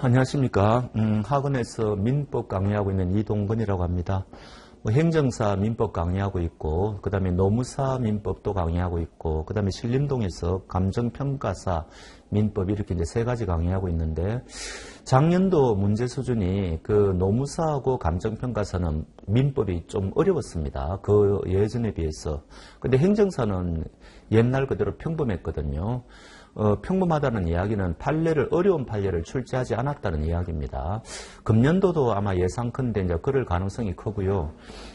안녕하십니까. 학원에서 민법 강의하고 있는 이동건이라고 합니다. 행정사 민법 강의하고 있고, 그 다음에 노무사 민법도 강의하고 있고, 그 다음에 신림동에서 감정평가사 민법 이렇게 이제 세 가지 강의하고 있는데, 작년도 문제 수준이 그 노무사하고 감정평가사는 민법이 좀 어려웠습니다. 그 예전에 비해서. 근데 행정사는 옛날 그대로 평범했거든요. 평범하다는 이야기는 어려운 판례를 출제하지 않았다는 이야기입니다. 금년도도 아마 예상컨대 이제 그럴 가능성이 크고요.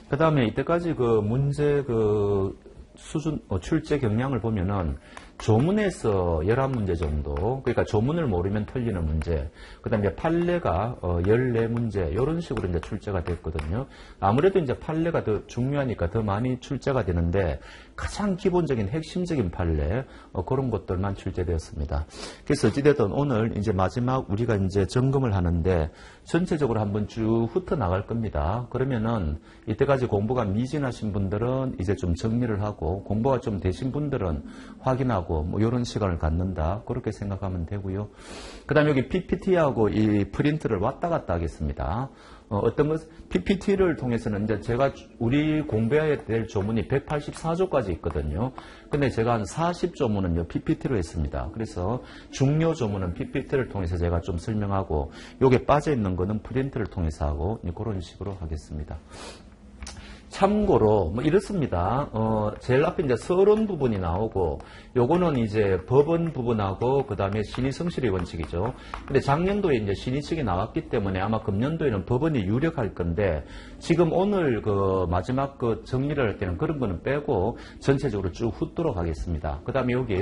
그 다음에 이때까지 그 문제 수준, 출제 경향을 보면은 조문에서 11문제 정도, 그러니까 조문을 모르면 틀리는 문제, 그 다음에 판례가 14문제, 이런 식으로 이제 출제가 됐거든요. 아무래도 이제 판례가 더 중요하니까 더 많이 출제가 되는데, 가장 기본적인 핵심적인 판례, 그런 것들만 출제되었습니다. 그래서 어찌됐든 오늘 이제 마지막 우리가 이제 점검을 하는데, 전체적으로 한번 쭉 훑어 나갈 겁니다. 그러면은 이때까지 공부가 미진하신 분들은 이제 좀 정리를 하고, 공부가 좀 되신 분들은 확인하고, 뭐 이런 시간을 갖는다, 그렇게 생각하면 되고요. 그 다음에 여기 PPT하고 이 프린트를 왔다 갔다 하겠습니다. 어떤 것, PPT를 통해서는 이제 제가 우리 공부해야 될 조문이 184조까지 있거든요. 근데 제가 한 40조문은 PPT로 했습니다. 그래서 중요 조문은 PPT를 통해서 제가 좀 설명하고, 요게 빠져 있는 거는 프린트를 통해서 하고, 그런 식으로 하겠습니다. 참고로 뭐 이렇습니다. 제일 앞에 이제 서론 부분이 나오고, 요거는 이제 법원 부분하고 그 다음에 신의성실의 원칙이죠. 근데 작년도에 이제 신의측이 나왔기 때문에 아마 금년도에는 법원이 유력할 건데, 지금 오늘 그 마지막 그 정리를 할 때는 그런 거는 빼고 전체적으로 쭉 훑도록 하겠습니다. 그 다음에 여기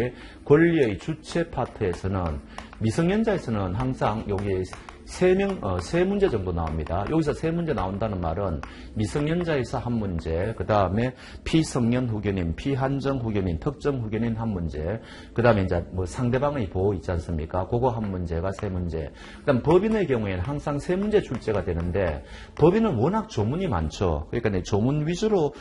권리의 주체 파트에서는 미성년자에서는 항상 여기 세 문제 정도 나옵니다. 여기서 세 문제 나온다는 말은 미성년자에서 한 문제, 그 다음에 피성년 후견인, 피한정 후견인, 특정 후견인 한 문제, 그 다음에 이제 뭐 상대방의 보호 있지 않습니까? 그거 한 문제가 세 문제. 그 다음 법인의 경우에는 항상 세 문제 출제가 되는데, 법인은 워낙 조문이 많죠. 그러니까 조문 위주로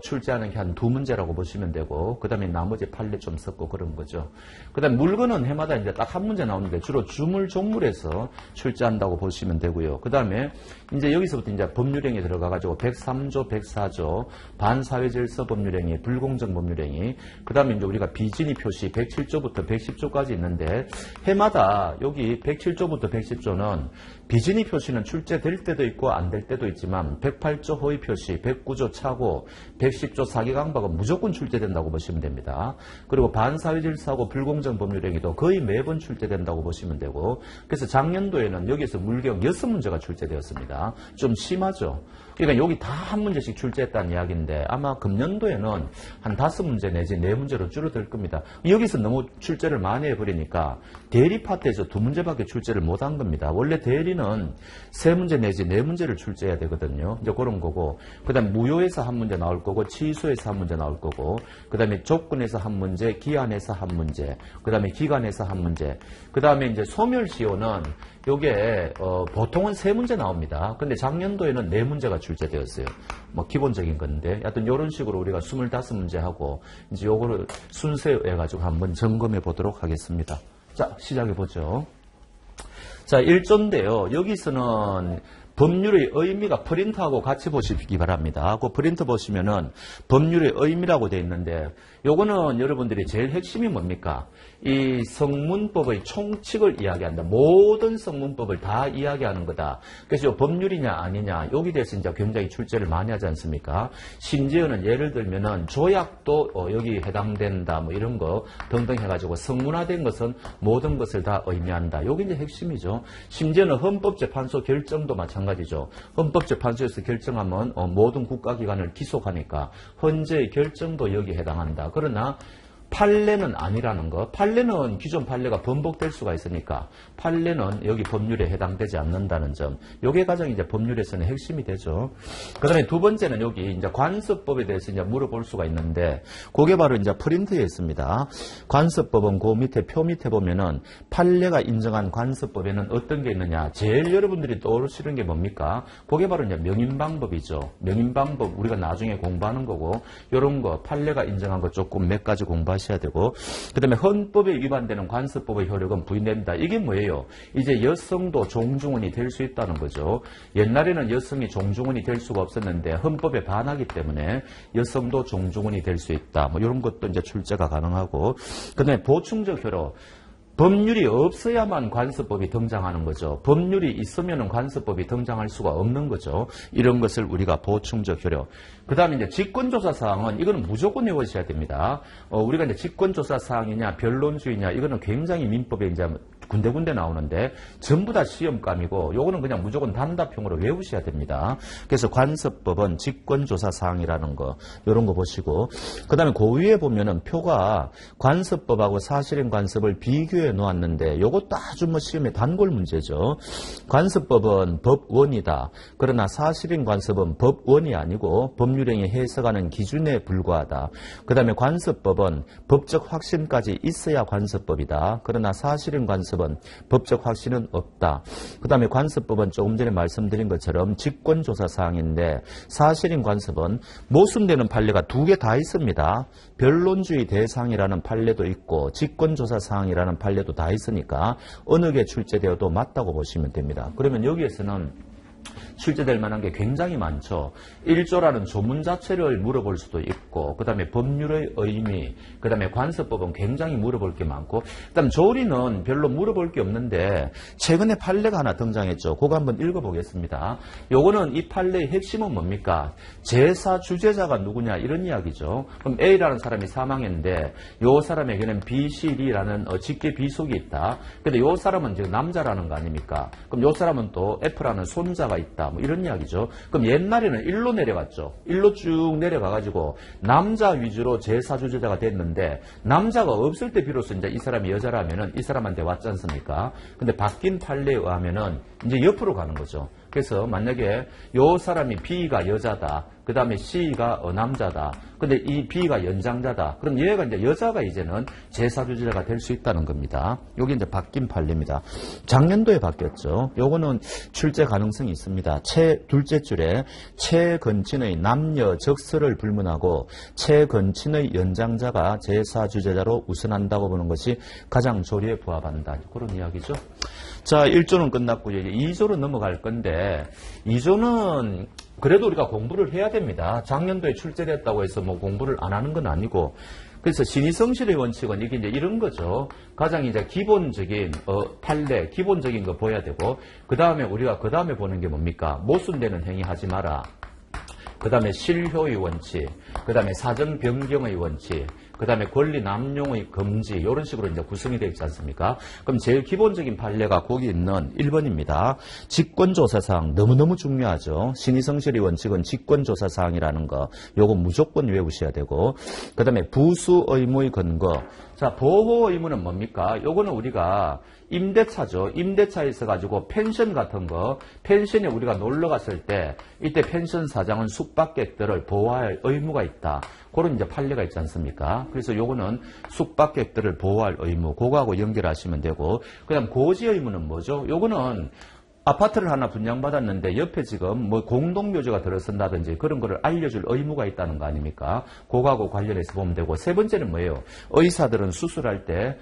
출제하는 게 한 두 문제라고 보시면 되고, 그 다음에 나머지 판례 좀 섞고 그런 거죠. 그 다음 물건은 해마다 이제 딱 한 문제 나오는데, 주로 주물, 종물에서 출제한다고 보시면 되고요. 그 다음에 이제 여기서부터 이제 법률행위 들어가가지고 103조, 104조, 반사회질서 법률행위, 불공정 법률행위, 그 다음에 이제 우리가 비진위 표시 107조부터 110조까지 있는데, 해마다 여기 107조부터 110조는 비진위 표시는 출제될 때도 있고 안 될 때도 있지만, 108조 허위 표시, 109조 착오, 110조 사기강박은 무조건 출제된다고 보시면 됩니다. 그리고 반사회질서하고 불공정 법률행위도 거의 매번 출제된다고 보시면 되고, 그래서 작년도에는 여기에서 물경 6문제가 출제되었습니다. 좀 심하죠. 그러니까 여기 다 한 문제씩 출제했다는 이야기인데, 아마 금년도에는 한 5문제 내지 4문제로 줄어들 겁니다. 여기서 너무 출제를 많이 해버리니까 대리 파트에서 2문제밖에 출제를 못한 겁니다. 원래 대리는 3문제 내지 4문제를 출제해야 되거든요. 이제 그런 거고, 그 다음에 무효에서 한 문제 나올 거고, 취소에서 한 문제 나올 거고, 그 다음에 조건에서 한 문제, 기한에서 한 문제, 그 다음에 기간에서 한 문제, 그 다음에 이제 소멸시효는 요게 보통은 3문제 나옵니다. 근데 작년도에는 4문제가 출제되었어요. 뭐 기본적인 건데, 하여튼 이런 식으로 우리가 25문제 하고 이제 요거를 순서해 가지고 한번 점검해 보도록 하겠습니다. 자, 시작해 보죠. 자, 1조인데요. 여기서는 법률의 의미가 프린트하고 같이 보시기 바랍니다. 그 프린트 보시면은 법률의 의미라고 되어 있는데, 요거는 여러분들이 제일 핵심이 뭡니까? 이 성문법의 총칙을 이야기한다. 모든 성문법을 다 이야기하는 거다. 그래서 법률이냐 아니냐, 여기 대해서 이제 굉장히 출제를 많이 하지 않습니까? 심지어는 예를 들면은 조약도 여기 해당된다, 뭐 이런 거 등등 해가지고 성문화된 것은 모든 것을 다 의미한다. 여기 이제 핵심이죠. 심지어는 헌법재판소 결정도 마찬가지죠. 헌법재판소에서 결정하면 모든 국가기관을 기속하니까 헌재의 결정도 여기에 해당한다. 그러나 판례는 아니라는 거. 판례는 기존 판례가 번복될 수가 있으니까 판례는 여기 법률에 해당되지 않는다는 점. 요게 가장 이제 법률에서는 핵심이 되죠. 그 다음에 두 번째는 여기 이제 관습법에 대해서 이제 물어볼 수가 있는데, 그게 바로 이제 프린트에 있습니다. 관습법은 그 밑에 표 밑에 보면은 판례가 인정한 관습법에는 어떤 게 있느냐. 제일 여러분들이 떠오르시는 게 뭡니까? 그게 바로 이제 명인방법이죠. 명인방법 우리가 나중에 공부하는 거고, 요런 거 판례가 인정한 거 조금 몇 가지 공부하시면 하셔야 되고, 그 다음에 헌법에 위반되는 관습법의 효력은 부인된다. 이게 뭐예요? 이제 여성도 종중원이 될 수 있다는 거죠. 옛날에는 여성이 종중원이 될 수가 없었는데 헌법에 반하기 때문에 여성도 종중원이 될 수 있다. 뭐 이런 것도 이제 출제가 가능하고, 그 다음에 보충적 효력. 법률이 없어야만 관습법이 등장하는 거죠. 법률이 있으면 관습법이 등장할 수가 없는 거죠. 이런 것을 우리가 보충적 효력. 그 다음에 이제 직권조사 사항은 이거는 무조건 외우셔야 됩니다. 우리가 이제 직권조사 사항이냐, 변론주의냐, 이거는 굉장히 민법에 이제 군데군데 나오는데 전부 다 시험감이고 요거는 그냥 무조건 단답형으로 외우셔야 됩니다. 그래서 관습법은 직권조사 사항이라는 거 이런 거 보시고, 그 다음에 그 위에 보면은 표가 관습법하고 사실인 관습을 비교해 놓았는데 요것도 아주 뭐 시험에 단골 문제죠. 관습법은 법원이다. 그러나 사실인 관습은 법원이 아니고 법률행위 해석하는 기준에 불과하다. 그 다음에 관습법은 법적 확신까지 있어야 관습법이다. 그러나 사실인 관습 법적 확신은 없다. 그 다음에 관습법은 조금 전에 말씀드린 것처럼 직권조사 사항인데 사실인 관습은 모순되는 판례가 두 개 다 있습니다. 변론주의 대상이라는 판례도 있고 직권조사 사항이라는 판례도 다 있으니까 어느 게 출제되어도 맞다고 보시면 됩니다. 그러면 여기에서는 출제될 만한 게 굉장히 많죠. 1조라는 조문 자체를 물어볼 수도 있고, 그 다음에 법률의 의미, 그 다음에 관습법은 굉장히 물어볼 게 많고, 그 다음 조리는 별로 물어볼 게 없는데 최근에 판례가 하나 등장했죠. 그거 한번 읽어보겠습니다. 요거는 이 판례의 핵심은 뭡니까? 제사 주제자가 누구냐 이런 이야기죠. 그럼 A라는 사람이 사망했는데 요 사람에게는 B, C, D라는 직계 비속이 있다. 근데 요 사람은 지금 남자라는 거 아닙니까? 그럼 요 사람은 또 F라는 손자가 있다. 뭐 이런 이야기죠. 그럼 옛날에는 일로 내려갔죠. 일로 쭉 내려가가지고 남자 위주로 제사주제자가 됐는데 남자가 없을 때 비로소 이제 이 사람이 여자라면은 이 사람한테 왔지 않습니까? 근데 바뀐 판례에 의하면은 이제 옆으로 가는 거죠. 그래서 만약에 요 사람이 B가 여자다. 그 다음에 C가 남자다. 근데 이 B가 연장자다. 그럼 얘가 이제 여자가 이제는 제사주제자가 될 수 있다는 겁니다. 요게 이제 바뀐 판례입니다. 작년도에 바뀌었죠. 요거는 출제 가능성이 있습니다. 둘째 줄에 최근친의 남녀 적설을 불문하고 최근친의 연장자가 제사주제자로 우선한다고 보는 것이 가장 조리에 부합한다. 그런 이야기죠. 자, 1조는 끝났고요. 이제 2조로 넘어갈 건데 2조는 그래도 우리가 공부를 해야 됩니다. 작년도에 출제됐다고 해서 뭐 공부를 안 하는 건 아니고, 그래서 신의성실의 원칙은 이게 이제 이런 거죠. 가장 이제 기본적인 판례, 기본적인 거 보여야 되고, 그 다음에 우리가 그 다음에 보는 게 뭡니까? 모순되는 행위 하지 마라. 그 다음에 실효의 원칙, 그 다음에 사전 변경의 원칙, 그 다음에 권리 남용의 금지, 이런 식으로 이제 구성이 되어 있지 않습니까? 그럼 제일 기본적인 판례가 거기 있는 1번입니다. 직권조사사항 너무너무 중요하죠. 신의성실의 원칙은 직권조사사항이라는 거, 요거 무조건 외우셔야 되고, 그 다음에 부수 의무의 근거. 자, 보호 의무는 뭡니까? 요거는 우리가 임대차죠. 임대차에 있어가지고 펜션 같은 거, 펜션에 우리가 놀러 갔을 때 이때 펜션 사장은 숙박객들을 보호할 의무가 있다. 그런 이제 판례가 있지 않습니까? 그래서 요거는 숙박객들을 보호할 의무, 그거하고 연결하시면 되고, 그 다음 고지 의무는 뭐죠? 요거는 아파트를 하나 분양받았는데 옆에 지금 뭐 공동묘지가 들어선다든지 그런 거를 알려줄 의무가 있다는 거 아닙니까? 그거하고 관련해서 보면 되고, 세 번째는 뭐예요? 의사들은 수술할 때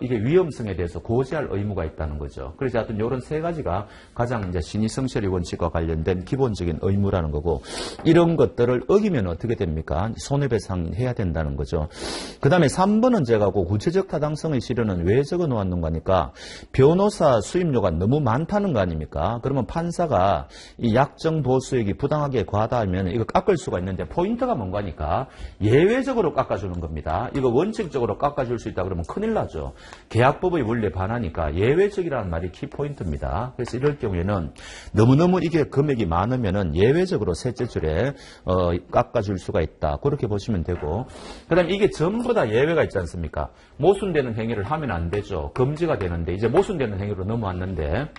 이게 위험성에 대해서 고지할 의무가 있다는 거죠. 그래서 하여튼 이런 세 가지가 가장 이제 신의성실의 원칙과 관련된 기본적인 의무라는 거고, 이런 것들을 어기면 어떻게 됩니까? 손해배상 해야 된다는 거죠. 그 다음에 3번은 제가 그 구체적 타당성의 실현은 왜 적어 놓았는 거니까, 변호사 수임료가 너무 많다는 거 아닙니까? 그러면 판사가 이 약정 보수액이 부당하게 과다하면 이거 깎을 수가 있는데 포인트가 뭔가니까 예외적으로 깎아주는 겁니다. 이거 원칙적으로 깎아줄 수 있다 그러면 큰일 나죠. 계약법의 원리에 반하니까 예외적이라는 말이 키포인트입니다. 그래서 이럴 경우에는 너무너무 이게 금액이 많으면은 예외적으로 셋째 줄에 깎아줄 수가 있다. 그렇게 보시면 되고, 그 다음에 이게 전부 다 예외가 있지 않습니까? 모순되는 행위를 하면 안 되죠. 금지가 되는데 이제 모순되는 행위로 넘어왔는데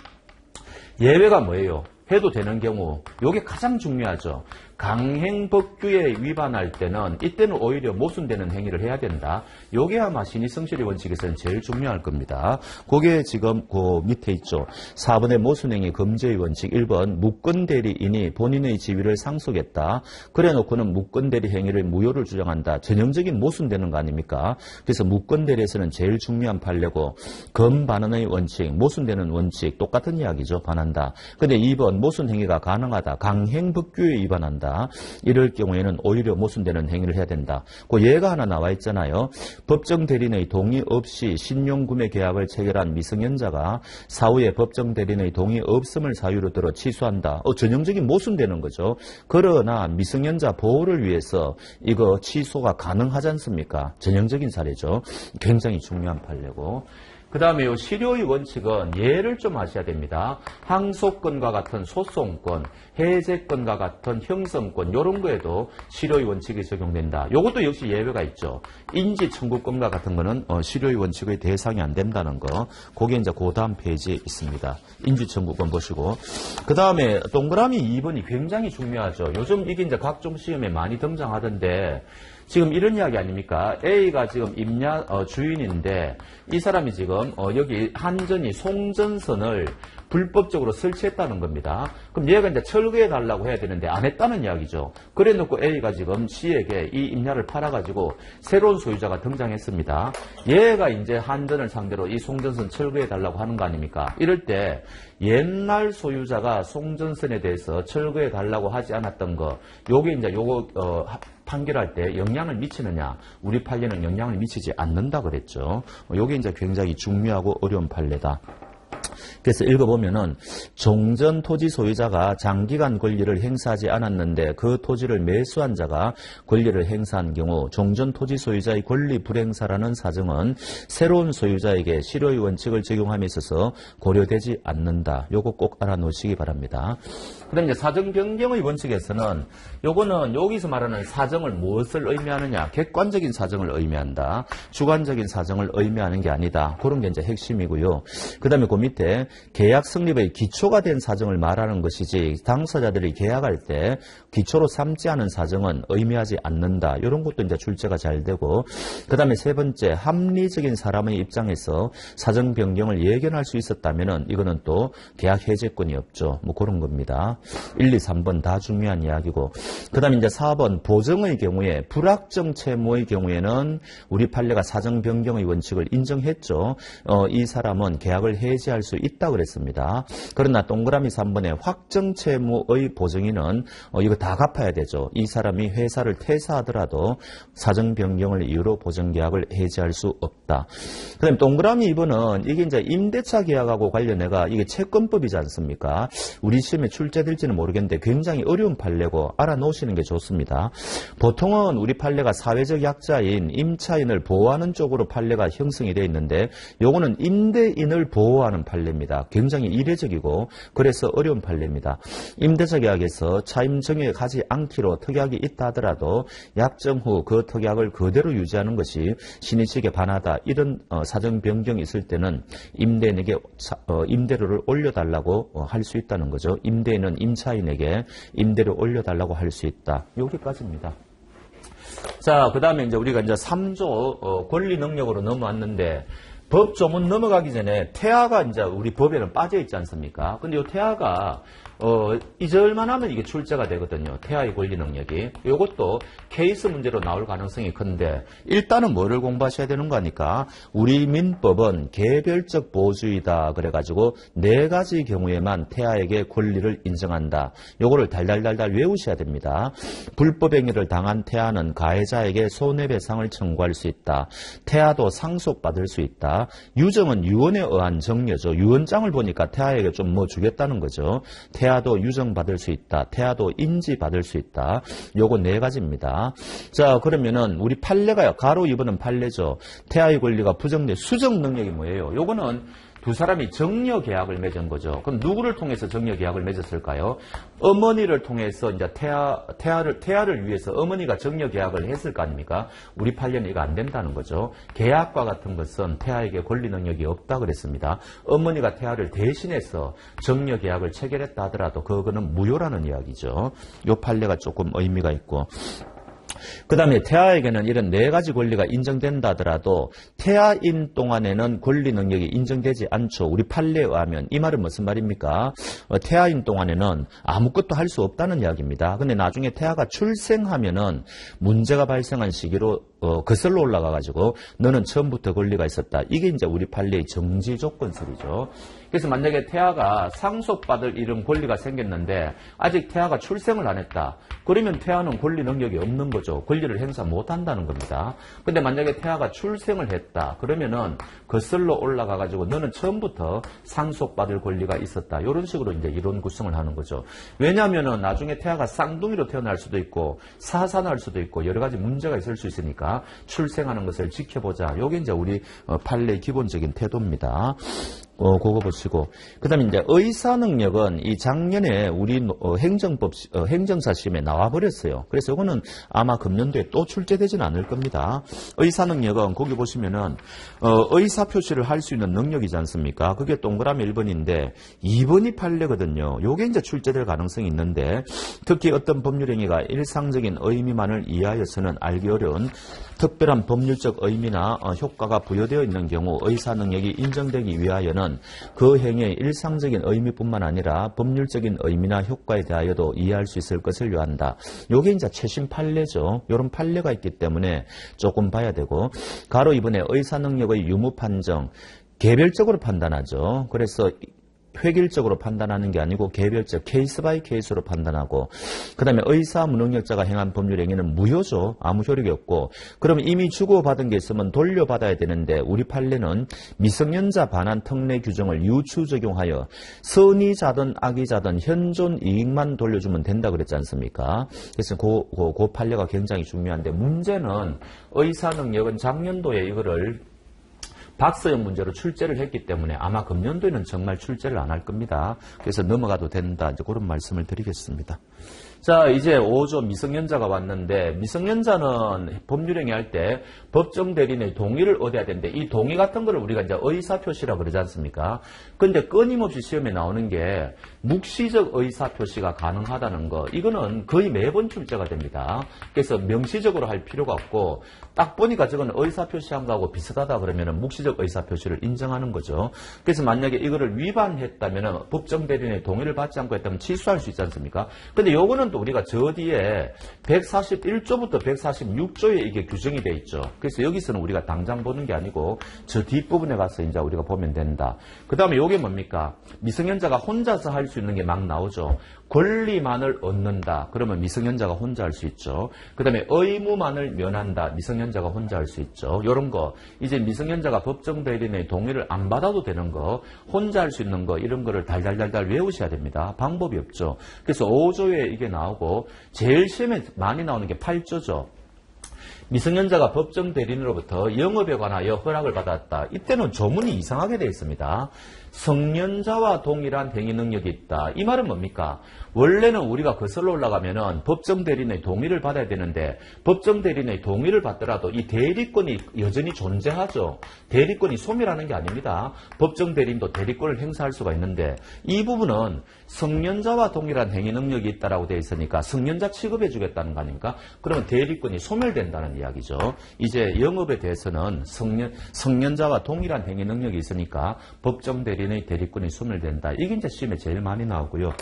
예외가 뭐예요? 해도 되는 경우, 이게 가장 중요하죠. 강행법규에 위반할 때는 이때는 오히려 모순되는 행위를 해야 된다. 요게 아마 신의성실의 원칙에서는 제일 중요할 겁니다. 그게 지금 그 밑에 있죠. 4번의 모순행위 금지의 원칙 1번 무권대리인이 본인의 지위를 상속했다. 그래놓고는 무권대리 행위를 무효를 주장한다. 전형적인 모순되는 거 아닙니까? 그래서 무권대리에서는 제일 중요한 판례고 검반환의 원칙, 모순되는 원칙 똑같은 이야기죠. 반한다. 근데 2번 모순행위가 가능하다. 강행법규에 위반한다. 이럴 경우에는 오히려 모순되는 행위를 해야 된다. 그 예가 하나 나와 있잖아요. 법정 대리인의 동의 없이 신용구매 계약을 체결한 미성년자가 사후에 법정 대리인의 동의 없음을 사유로 들어 취소한다. 전형적인 모순되는 거죠. 그러나 미성년자 보호를 위해서 이거 취소가 가능하지 않습니까? 전형적인 사례죠. 굉장히 중요한 판례고. 그 다음에 이 실효의 원칙은 예를 좀 아셔야 됩니다. 항소권과 같은 소송권, 해제권과 같은 형성권 이런 거에도 실효의 원칙이 적용된다. 이것도 역시 예외가 있죠. 인지청구권과 같은 거는 실효의 원칙의 대상이 안 된다는 거. 그게 이제 그 다음 페이지에 있습니다. 인지청구권 보시고. 그 다음에 동그라미 2번이 굉장히 중요하죠. 요즘 이게 이제 각종 시험에 많이 등장하던데 지금 이런 이야기 아닙니까? A가 지금 임야 주인인데 이 사람이 지금 여기 한전이 송전선을 불법적으로 설치했다는 겁니다. 그럼 얘가 이제 철거해 달라고 해야 되는데 안 했다는 이야기죠. 그래 놓고 A가 지금 C에게 이 임야를 팔아가지고 새로운 소유자가 등장했습니다. 얘가 이제 한전을 상대로 이 송전선 철거해 달라고 하는 거 아닙니까? 이럴 때 옛날 소유자가 송전선에 대해서 철거해 달라고 하지 않았던 거, 요게 이제 요거 판결할 때 영향을 미치느냐? 우리 판례는 영향을 미치지 않는다 그랬죠. 요게 이제 굉장히 중요하고 어려운 판례다. 그래서 읽어보면은 종전 토지 소유자가 장기간 권리를 행사하지 않았는데 그 토지를 매수한 자가 권리를 행사한 경우 종전 토지 소유자의 권리 불행사라는 사정은 새로운 소유자에게 실효의 원칙을 적용함에 있어서 고려되지 않는다. 요거 꼭 알아놓으시기 바랍니다. 그 다음에 이제 사정 변경의 원칙에서는 요거는 여기서 말하는 사정을 무엇을 의미하느냐? 객관적인 사정을 의미한다. 주관적인 사정을 의미하는 게 아니다. 그런 게 이제 핵심이고요. 그 다음에 그 밑에 계약 성립의 기초가 된 사정을 말하는 것이지 당사자들이 계약할 때 기초로 삼지 않은 사정은 의미하지 않는다. 이런 것도 이제 출제가 잘 되고, 그 다음에 세 번째 합리적인 사람의 입장에서 사정 변경을 예견할 수 있었다면은 이거는 또 계약 해제권이 없죠. 뭐 그런 겁니다. 1, 2, 3번 다 중요한 이야기고, 그 다음에 이제 4번 보정의 경우에 불확정 채무의 경우에는 우리 판례가 사정 변경의 원칙을 인정했죠. 이 사람은 계약을 해지할 수 있다 그랬습니다. 그러나 동그라미 3번에 확정 채무의 보증인은 이거 다 갚아야 되죠. 이 사람이 회사를 퇴사하더라도 사정 변경을 이유로 보증계약을 해지할 수 없다. 그 다음에 동그라미 2번은 이게 이제 임대차 계약하고 관련해가 이게 채권법이지 않습니까? 우리 시험에 출제될지는 모르겠는데 굉장히 어려운 판례고 알아놓으시는 게 좋습니다. 보통은 우리 판례가 사회적 약자인 임차인을 보호하는 쪽으로 판례가 형성이 되어 있는데 요거는 임대인을 보호하는 판례입니다. 굉장히 이례적이고 그래서 어려운 판례입니다. 임대차 계약에서 차임 정액 하지 않기로 특약이 있다 하더라도 약정 후 그 특약을 그대로 유지하는 것이 신의식에 반하다. 이런 사정 변경이 있을 때는 임대인에게 임대료를 올려달라고 할 수 있다는 거죠. 임대인은 임차인에게 임대료 올려달라고 할 수 있다. 여기까지입니다. 자, 그 다음에 이제 우리가 이제 3조 권리 능력으로 넘어왔는데 법 조문 넘어가기 전에 태아가 이제 우리 법에는 빠져 있지 않습니까? 근데 이 태아가 잊을만 하면 이게 출제가 되거든요. 태아의 권리 능력이. 이것도 케이스 문제로 나올 가능성이 큰데 일단은 뭐를 공부하셔야 되는 거니까 우리 민법은 개별적 보호주의다 그래가지고 4가지 경우에만 태아에게 권리를 인정한다. 요거를 달달달달 외우셔야 됩니다. 불법 행위를 당한 태아는 가해자에게 손해배상을 청구할 수 있다. 태아도 상속받을 수 있다. 유정은 유언에 의한 정려죠. 유언장을 보니까 태아에게 좀 뭐 주겠다는 거죠. 태아도 유정받을 수 있다. 태아도 인지받을 수 있다. 요거 4가지입니다. 자, 그러면은 우리 판례가요. 가로 2번은 판례죠. 태아의 권리가 부정돼 수정 능력이 뭐예요? 요거는 두 사람이 정려 계약을 맺은 거죠. 그럼 누구를 통해서 정려 계약을 맺었을까요? 어머니를 통해서 이제 태아를 위해서 어머니가 정려 계약을 했을 거 아닙니까? 우리 판례는 이거 안 된다는 거죠. 계약과 같은 것은 태아에게 권리 능력이 없다 그랬습니다. 어머니가 태아를 대신해서 정려 계약을 체결했다 하더라도 그거는 무효라는 이야기죠. 이 판례가 조금 의미가 있고. 그 다음에 태아에게는 이런 네 가지 권리가 인정된다 하더라도 태아인 동안에는 권리 능력이 인정되지 않죠. 우리 판례에 의하면. 이 말은 무슨 말입니까? 태아인 동안에는 아무것도 할 수 없다는 이야기입니다. 근데 나중에 태아가 출생하면은 문제가 발생한 시기로 거슬러 올라가가지고 너는 처음부터 권리가 있었다. 이게 이제 우리 판례의 정지 조건설이죠. 그래서 만약에 태아가 상속받을 이런 권리가 생겼는데 아직 태아가 출생을 안 했다. 그러면 태아는 권리 능력이 없는 거죠. 권리를 행사 못 한다는 겁니다. 근데 만약에 태아가 출생을 했다. 그러면은 거슬러 올라가가지고 너는 처음부터 상속받을 권리가 있었다. 이런 식으로 이제 이론 구성을 하는 거죠. 왜냐하면은 나중에 태아가 쌍둥이로 태어날 수도 있고 사산할 수도 있고 여러 가지 문제가 있을 수 있으니까 출생하는 것을 지켜보자. 요게 이제 우리 판례의 기본적인 태도입니다. 그거 보시고. 그 다음에 이제 의사 능력은 이 작년에 우리 행정사 시험에 나와버렸어요. 그래서 이거는 아마 금년도에 또 출제되지는 않을 겁니다. 의사 능력은 거기 보시면은, 의사 표시를 할 수 있는 능력이지 않습니까? 그게 동그라미 1번인데 2번이 판례거든요. 요게 이제 출제될 가능성이 있는데 특히 어떤 법률행위가 일상적인 의미만을 이해하여서는 알기 어려운 특별한 법률적 의미나 효과가 부여되어 있는 경우 의사 능력이 인정되기 위하여는 그 행위의 일상적인 의미뿐만 아니라 법률적인 의미나 효과에 대하여도 이해할 수 있을 것을 요한다. 요게 이제 최신 판례죠. 이런 판례가 있기 때문에 조금 봐야 되고, 가로 2번에 의사 능력의 유무 판정, 개별적으로 판단하죠. 그래서 획일적으로 판단하는 게 아니고 개별적 케이스 바이 케이스로 판단하고, 그 다음에 의사 무능력자가 행한 법률 행위는 무효죠. 아무 효력이 없고, 그러면 이미 주고받은 게 있으면 돌려받아야 되는데 우리 판례는 미성년자 반환 특례 규정을 유추 적용하여 선의자든 악의자든 현존 이익만 돌려주면 된다 그랬지 않습니까? 그래서 그 판례가 굉장히 중요한데, 문제는 의사 능력은 작년도에 이거를 박서영 문제로 출제를 했기 때문에 아마 금년도에는 정말 출제를 안 할 겁니다. 그래서 넘어가도 된다. 이제 그런 말씀을 드리겠습니다. 자, 이제 5조 미성년자가 왔는데, 미성년자는 법률행위 할 때 법정 대리인의 동의를 얻어야 되는데, 이 동의 같은 거를 우리가 이제 의사표시라고 그러지 않습니까? 근데 끊임없이 시험에 나오는 게 묵시적 의사표시가 가능하다는 거, 이거는 거의 매번 출제가 됩니다. 그래서 명시적으로 할 필요가 없고, 딱 보니까 저건 의사표시한 거하고 비슷하다 그러면 묵시적 의사표시를 인정하는 거죠. 그래서 만약에 이거를 위반했다면 법정 대리인의 동의를 받지 않고 했다면 취소할 수 있지 않습니까? 근데 요거는 또 우리가 저 뒤에 141조부터 146조에 이게 규정이 돼 있죠. 그래서 여기서는 우리가 당장 보는 게 아니고 저 뒷부분에 가서 이제 우리가 보면 된다. 그 다음에 요게 뭡니까? 미성년자가 혼자서 할 수 있는 게 막 나오죠. 권리만을 얻는다. 그러면 미성년자가 혼자 할 수 있죠. 그 다음에 의무만을 면한다. 미성년자가 혼자 할 수 있죠. 요런 거. 이제 미성년자가 법정 대리인의 동의를 안 받아도 되는 거, 혼자 할 수 있는 거, 이런 거를 달달달달 외우셔야 됩니다. 방법이 없죠. 그래서 5조에 이게 나오고, 제일 시험에 많이 나오는 게 8조죠. 미성년자가 법정 대리인으로부터 영업에 관하여 허락을 받았다. 이때는 조문이 이상하게 되어 있습니다. 성년자와 동일한 행위 능력이 있다. 이 말은 뭡니까? 원래는 우리가 거슬러 올라가면은 법정 대리인의 동의를 받아야 되는데, 법정 대리인의 동의를 받더라도 이 대리권이 여전히 존재하죠. 대리권이 소멸하는 게 아닙니다. 법정 대리인도 대리권을 행사할 수가 있는데, 이 부분은 성년자와 동일한 행위 능력이 있다라고 되어 있으니까 성년자 취급해 주겠다는 거 아닙니까? 그러면 대리권이 소멸된다는 이야기죠. 이제 영업에 대해서는 성년자와 동일한 행위 능력이 있으니까 법정 대리인의 대리권이 소멸된다. 이게 이제 시험에 제일 많이 나오고요.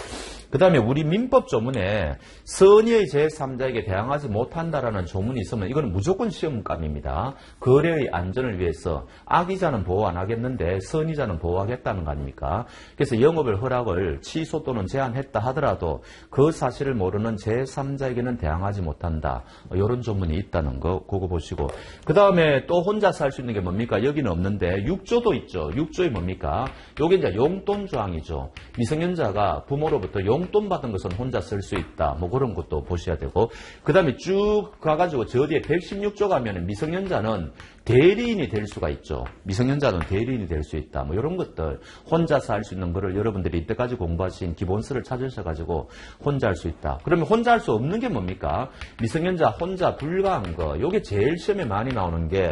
그 다음에 우리 민법 조문에 선의의 제3자에게 대항하지 못한다라는 조문이 있으면 이건 무조건 시험감입니다. 거래의 안전을 위해서 악의자는 보호 안 하겠는데 선의자는 보호하겠다는 거 아닙니까? 그래서 영업을 허락을 취소 또는 제한했다 하더라도 그 사실을 모르는 제3자에게는 대항하지 못한다. 이런 조문이 있다는 거 그거 보시고, 그 다음에 또 혼자서 할 수 있는 게 뭡니까? 여기는 없는데 6조도 있죠. 6조에 뭡니까? 요게 이제 용돈 조항이죠. 미성년자가 부모로부터 용돈 받은 것은 혼자 쓸 수 있다. 뭐 그런 것도 보셔야 되고, 그 다음에 쭉 가가지고 저 뒤에 116조 가면은 미성년자는 대리인이 될 수가 있죠. 미성년자는 대리인이 될 수 있다. 뭐 이런 것들 혼자서 할 수 있는 거를 여러분들이 이때까지 공부하신 기본서를 찾으셔가지고 혼자 할 수 있다. 그러면 혼자 할 수 없는 게 뭡니까? 미성년자 혼자 불가한 거. 요게 제일 시험에 많이 나오는 게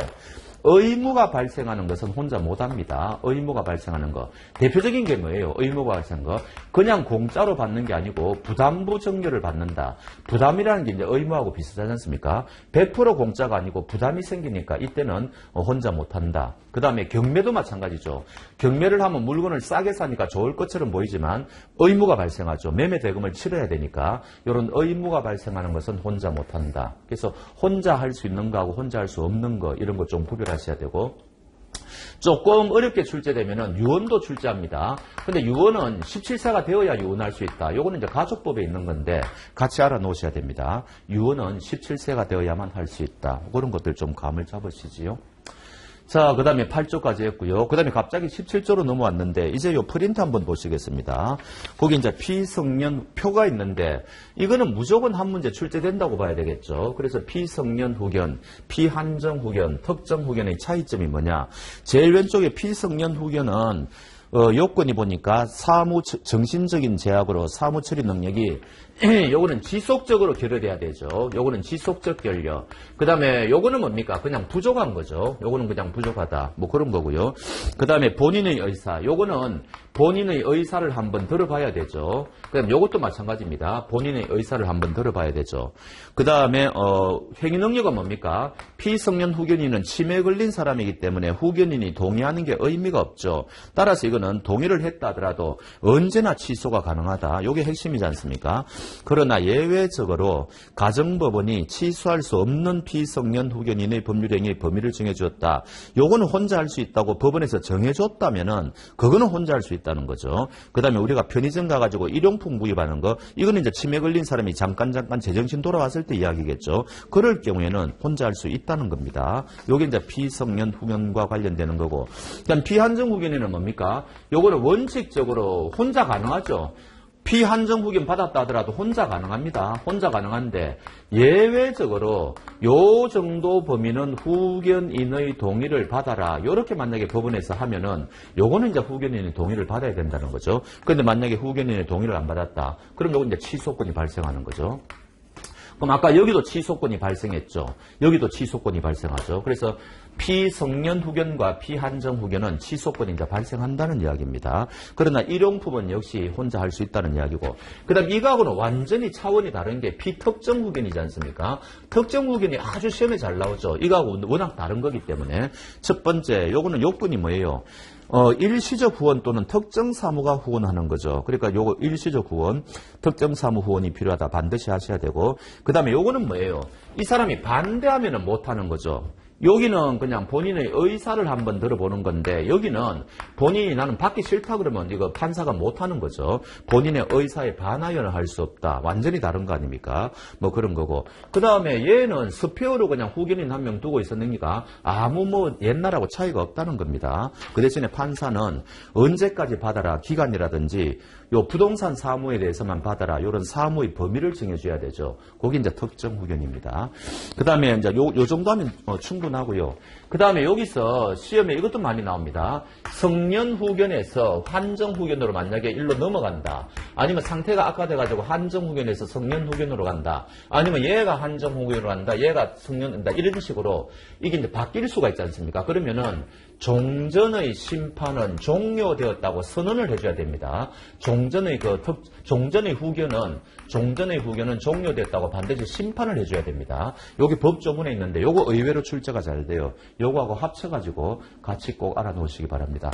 의무가 발생하는 것은 혼자 못합니다. 의무가 발생하는 거. 대표적인 게 뭐예요? 의무가 발생한 거. 그냥 공짜로 받는 게 아니고 부담부 정렬을 받는다. 부담이라는 게 이제 의무하고 비슷하지 않습니까? 100% 공짜가 아니고 부담이 생기니까 이때는 혼자 못한다. 그 다음에 경매도 마찬가지죠. 경매를 하면 물건을 싸게 사니까 좋을 것처럼 보이지만 의무가 발생하죠. 매매 대금을 치러야 되니까 이런 의무가 발생하는 것은 혼자 못한다. 그래서 혼자 할 수 있는 거하고 혼자 할 수 없는 거 이런 거 좀 구별하셔야 되고, 조금 어렵게 출제되면은 유언도 출제합니다. 근데 유언은 17세가 되어야 유언할 수 있다. 요거는 이제 가족법에 있는 건데 같이 알아놓으셔야 됩니다. 유언은 17세가 되어야만 할 수 있다. 그런 것들 좀 감을 잡으시지요. 자, 그 다음에 8조까지 했고요. 그 다음에 갑자기 17조로 넘어왔는데, 이제 요 프린트 한번 보시겠습니다. 거기 이제 피성년 표가 있는데, 이거는 무조건 한 문제 출제된다고 봐야 되겠죠. 그래서 피성년 후견, 피한정 후견, 특정 후견의 차이점이 뭐냐. 제일 왼쪽에 피성년 후견은 요건이 보니까 정신적인 제약으로 사무 처리 능력이 요거는 지속적으로 결여돼야 되죠. 요거는 지속적 결여. 그 다음에 요거는 뭡니까? 그냥 부족한 거죠. 요거는 그냥 부족하다. 뭐 그런 거고요. 그 다음에 본인의 의사. 요거는 본인의 의사를 한번 들어봐야 되죠. 그 다음에 요것도 마찬가지입니다. 본인의 의사를 한번 들어봐야 되죠. 그 다음에 행위 능력은 뭡니까? 피성년 후견인은 치매에 걸린 사람이기 때문에 후견인이 동의하는 게 의미가 없죠. 따라서 이거는 동의를 했다 하더라도 언제나 취소가 가능하다. 요게 핵심이지 않습니까? 그러나 예외적으로 가정법원이 취소할 수 없는 피성년 후견인의 법률행위의 범위를 정해주었다. 요거는 혼자 할 수 있다고 법원에서 정해줬다면은 그거는 혼자 할 수 있다는 거죠. 그 다음에 우리가 편의점 가가지고 일용품 구입하는 거, 이거는 이제 치매 걸린 사람이 잠깐 제정신 돌아왔을 때 이야기겠죠. 그럴 경우에는 혼자 할 수 있다는 겁니다. 요게 이제 피성년 후견과 관련되는 거고, 그다음 피한정 후견인은 뭡니까? 요거는 원칙적으로 혼자 가능하죠. 피한정 후견 받았다 하더라도 혼자 가능합니다. 혼자 가능한데 예외적으로 요 정도 범위는 후견인의 동의를 받아라. 요렇게 만약에 법원에서 하면은 요거는 이제 후견인의 동의를 받아야 된다는 거죠. 그런데 만약에 후견인의 동의를 안 받았다. 그럼 요건 이제 취소권이 발생하는 거죠. 그럼 아까 여기도 취소권이 발생했죠. 여기도 취소권이 발생하죠. 그래서 피성년 후견과 피한정 후견은 취소권이 이제 발생한다는 이야기입니다. 그러나 일용품은 역시 혼자 할 수 있다는 이야기고, 그 다음 이거하고는 완전히 차원이 다른 게 피특정 후견이지 않습니까? 특정 후견이 아주 시험에 잘 나오죠. 이거하고 워낙 다른 거기 때문에 첫 번째, 요거는 요건이 뭐예요? 일시적 후원 또는 특정 사무가 후원하는 거죠. 그러니까 요거 일시적 후원, 특정 사무 후원이 필요하다. 반드시 하셔야 되고, 그 다음에 요거는 뭐예요? 이 사람이 반대하면은 못하는 거죠. 여기는 그냥 본인의 의사를 한번 들어보는 건데, 여기는 본인이 나는 받기 싫다 그러면 이거 판사가 못하는 거죠. 본인의 의사에 반하여는 할 수 없다. 완전히 다른 거 아닙니까? 뭐 그런 거고. 그 다음에 얘는 스페어로 그냥 후견인 한 명 두고 있었는가 아무 뭐 옛날하고 차이가 없다는 겁니다. 그 대신에 판사는 언제까지 받아라, 기간이라든지 요 부동산 사무에 대해서만 받아라, 요런 사무의 범위를 정해줘야 되죠. 그게 이제 특정 후견입니다. 그 다음에 이제 요 정도 하면 충분하고요. 그 다음에 여기서 시험에 이것도 많이 나옵니다. 성년 후견에서 한정 후견으로 만약에 일로 넘어간다. 아니면 상태가 악화돼가지고 한정 후견에서 성년 후견으로 간다. 아니면 얘가 한정 후견으로 간다. 얘가 성년 간다. 이런 식으로 이게 이제 바뀔 수가 있지 않습니까? 그러면은 종전의 심판은 종료되었다고 선언을 해줘야 됩니다. 종전의 후견은 종료됐다고 반드시 심판을 해줘야 됩니다. 여기 법조문에 있는데 요거 의외로 출제가 잘 돼요. 요거하고 합쳐가지고 같이 꼭 알아놓으시기 바랍니다.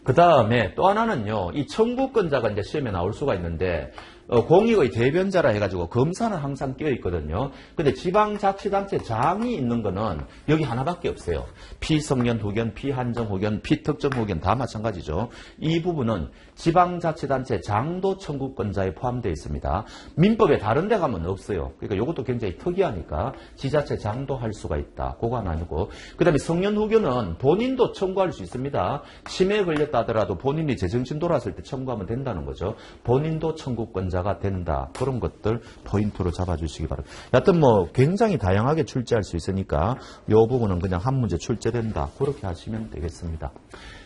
그 다음에 또 하나는요, 이 청구권자가 이제 시험에 나올 수가 있는데, 공익의 대변자라 해가지고 검사는 항상 끼어 있거든요. 근데 지방자치단체 장이 있는 거는 여기 하나밖에 없어요. 피성년 후견, 피한정 후견, 피특정 후견 다 마찬가지죠. 이 부분은 지방자치단체 장도 청구권자에 포함되어 있습니다. 민법에 다른 데 가면 없어요. 그러니까 이것도 굉장히 특이하니까 지자체 장도 할 수가 있다. 그거 하나 아니고. 그 다음에 성년 후견은 본인도 청구할 수 있습니다. 치매에 걸렸다 하더라도 본인이 제정신 돌아왔을 때 청구하면 된다는 거죠. 본인도 청구권자가 된다. 그런 것들 포인트로 잡아주시기 바랍니다. 여하튼 뭐 굉장히 다양하게 출제할 수 있으니까 이 부분은 그냥 한 문제 출제된다. 그렇게 하시면 되겠습니다.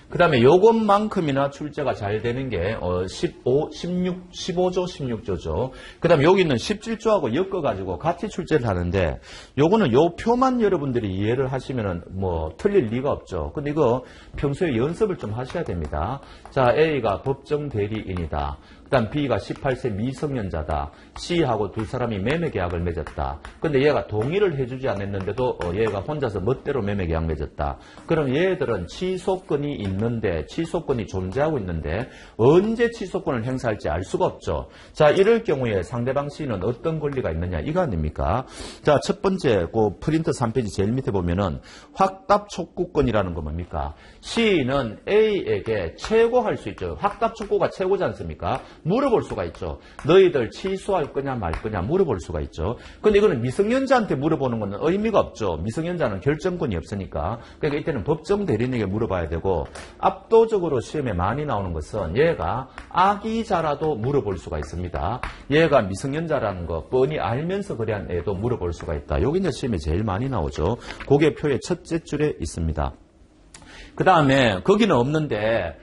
그 다음에 요것만큼이나 출제가 잘 되는 게 15조, 16조죠. 그 다음에 여기는 17조하고 엮어가지고 같이 출제를 하는데 요거는 요 표만 여러분들이 이해를 하시면은 뭐 틀릴 리가 없죠. 근데 이거 평소에 연습을 좀 하셔야 됩니다. 자, A가 법정 대리인이다. 그 다음 B가 18세 미성년자다. C하고 두 사람이 매매계약을 맺었다. 근데 얘가 동의를 해주지 않았는데도 얘가 혼자서 멋대로 매매계약 맺었다. 그럼 얘들은 취소권이 있는데 취소권이 존재하고 있는데 언제 취소권을 행사할지 알 수가 없죠. 자, 이럴 경우에 상대방 C는 어떤 권리가 있느냐 이거 아닙니까? 자, 첫 번째 그 프린트 3페이지 제일 밑에 보면은 확답 촉구권이라는 거 뭡니까? C는 A에게 최고할 수 있죠. 확답 촉구가 최고지 않습니까? 물어볼 수가 있죠. 너희들 취소할 거냐 말 거냐 물어볼 수가 있죠. 근데 이거는 미성년자한테 물어보는 거는 의미가 없죠. 미성년자는 결정권이 없으니까. 그러니까 이때는 법정 대리인에게 물어봐야 되고 압도적으로 시험에 많이 나오는 것은 얘가 아기자라도 물어볼 수가 있습니다. 얘가 미성년자라는 거 뻔히 알면서 그래야 애도 물어볼 수가 있다. 여기 이제 시험에 제일 많이 나오죠. 그게 표의 첫째 줄에 있습니다. 그 다음에 거기는 없는데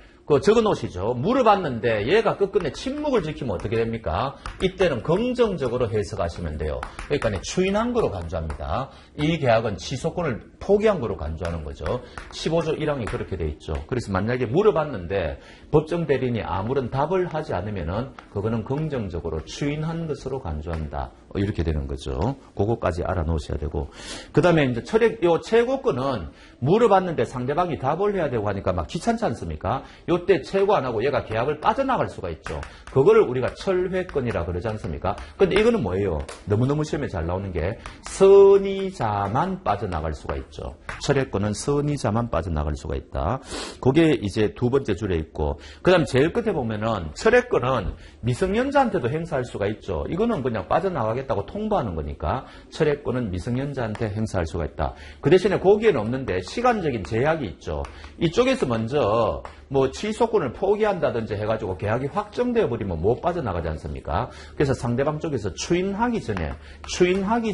적어 놓으시죠. 물어봤는데 얘가 끝끝내 침묵을 지키면 어떻게 됩니까? 이때는 긍정적으로 해석하시면 돼요. 그러니까 추인한 거로 간주합니다. 이 계약은 취소권을 포기한 거로 간주하는 거죠. 15조 1항이 그렇게 돼 있죠. 그래서 만약에 물어봤는데 법정 대리인이 아무런 답을 하지 않으면은 그거는 긍정적으로 추인한 것으로 간주한다. 이렇게 되는 거죠. 그거까지 알아놓으셔야 되고. 그 다음에 이제 요 최고권은 물어봤는데 상대방이 답을 해야 되고 하니까 막 귀찮지 않습니까? 요때 최고 안 하고 얘가 계약을 빠져나갈 수가 있죠. 그거를 우리가 철회권이라 그러지 않습니까? 근데 이거는 뭐예요? 너무너무 시험에 잘 나오는 게 선의자만 빠져나갈 수가 있죠. 철회권은 선의자만 빠져나갈 수가 있다. 그게 이제 두 번째 줄에 있고. 그 다음 제일 끝에 보면은 철회권은 미성년자한테도 행사할 수가 있죠. 이거는 그냥 빠져나가겠다고 통보하는 거니까 철회권은 미성년자한테 행사할 수가 있다. 그 대신에 거기에는 없는데 시간적인 제약이 있죠. 이쪽에서 먼저 뭐 취소권을 포기한다든지 해가지고 계약이 확정되어 버리면 못 빠져나가지 않습니까? 그래서 상대방 쪽에서 추인하기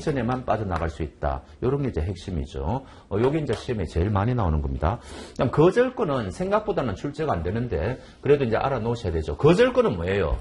전에만 빠져나갈 수 있다. 이런 게 이제 핵심이죠. 요게 이제 시험에 제일 많이 나오는 겁니다. 그럼 거절권은 생각보다는 출제가 안 되는데 그래도 이제 알아놓으셔야 되죠. 거절권은 뭐예요?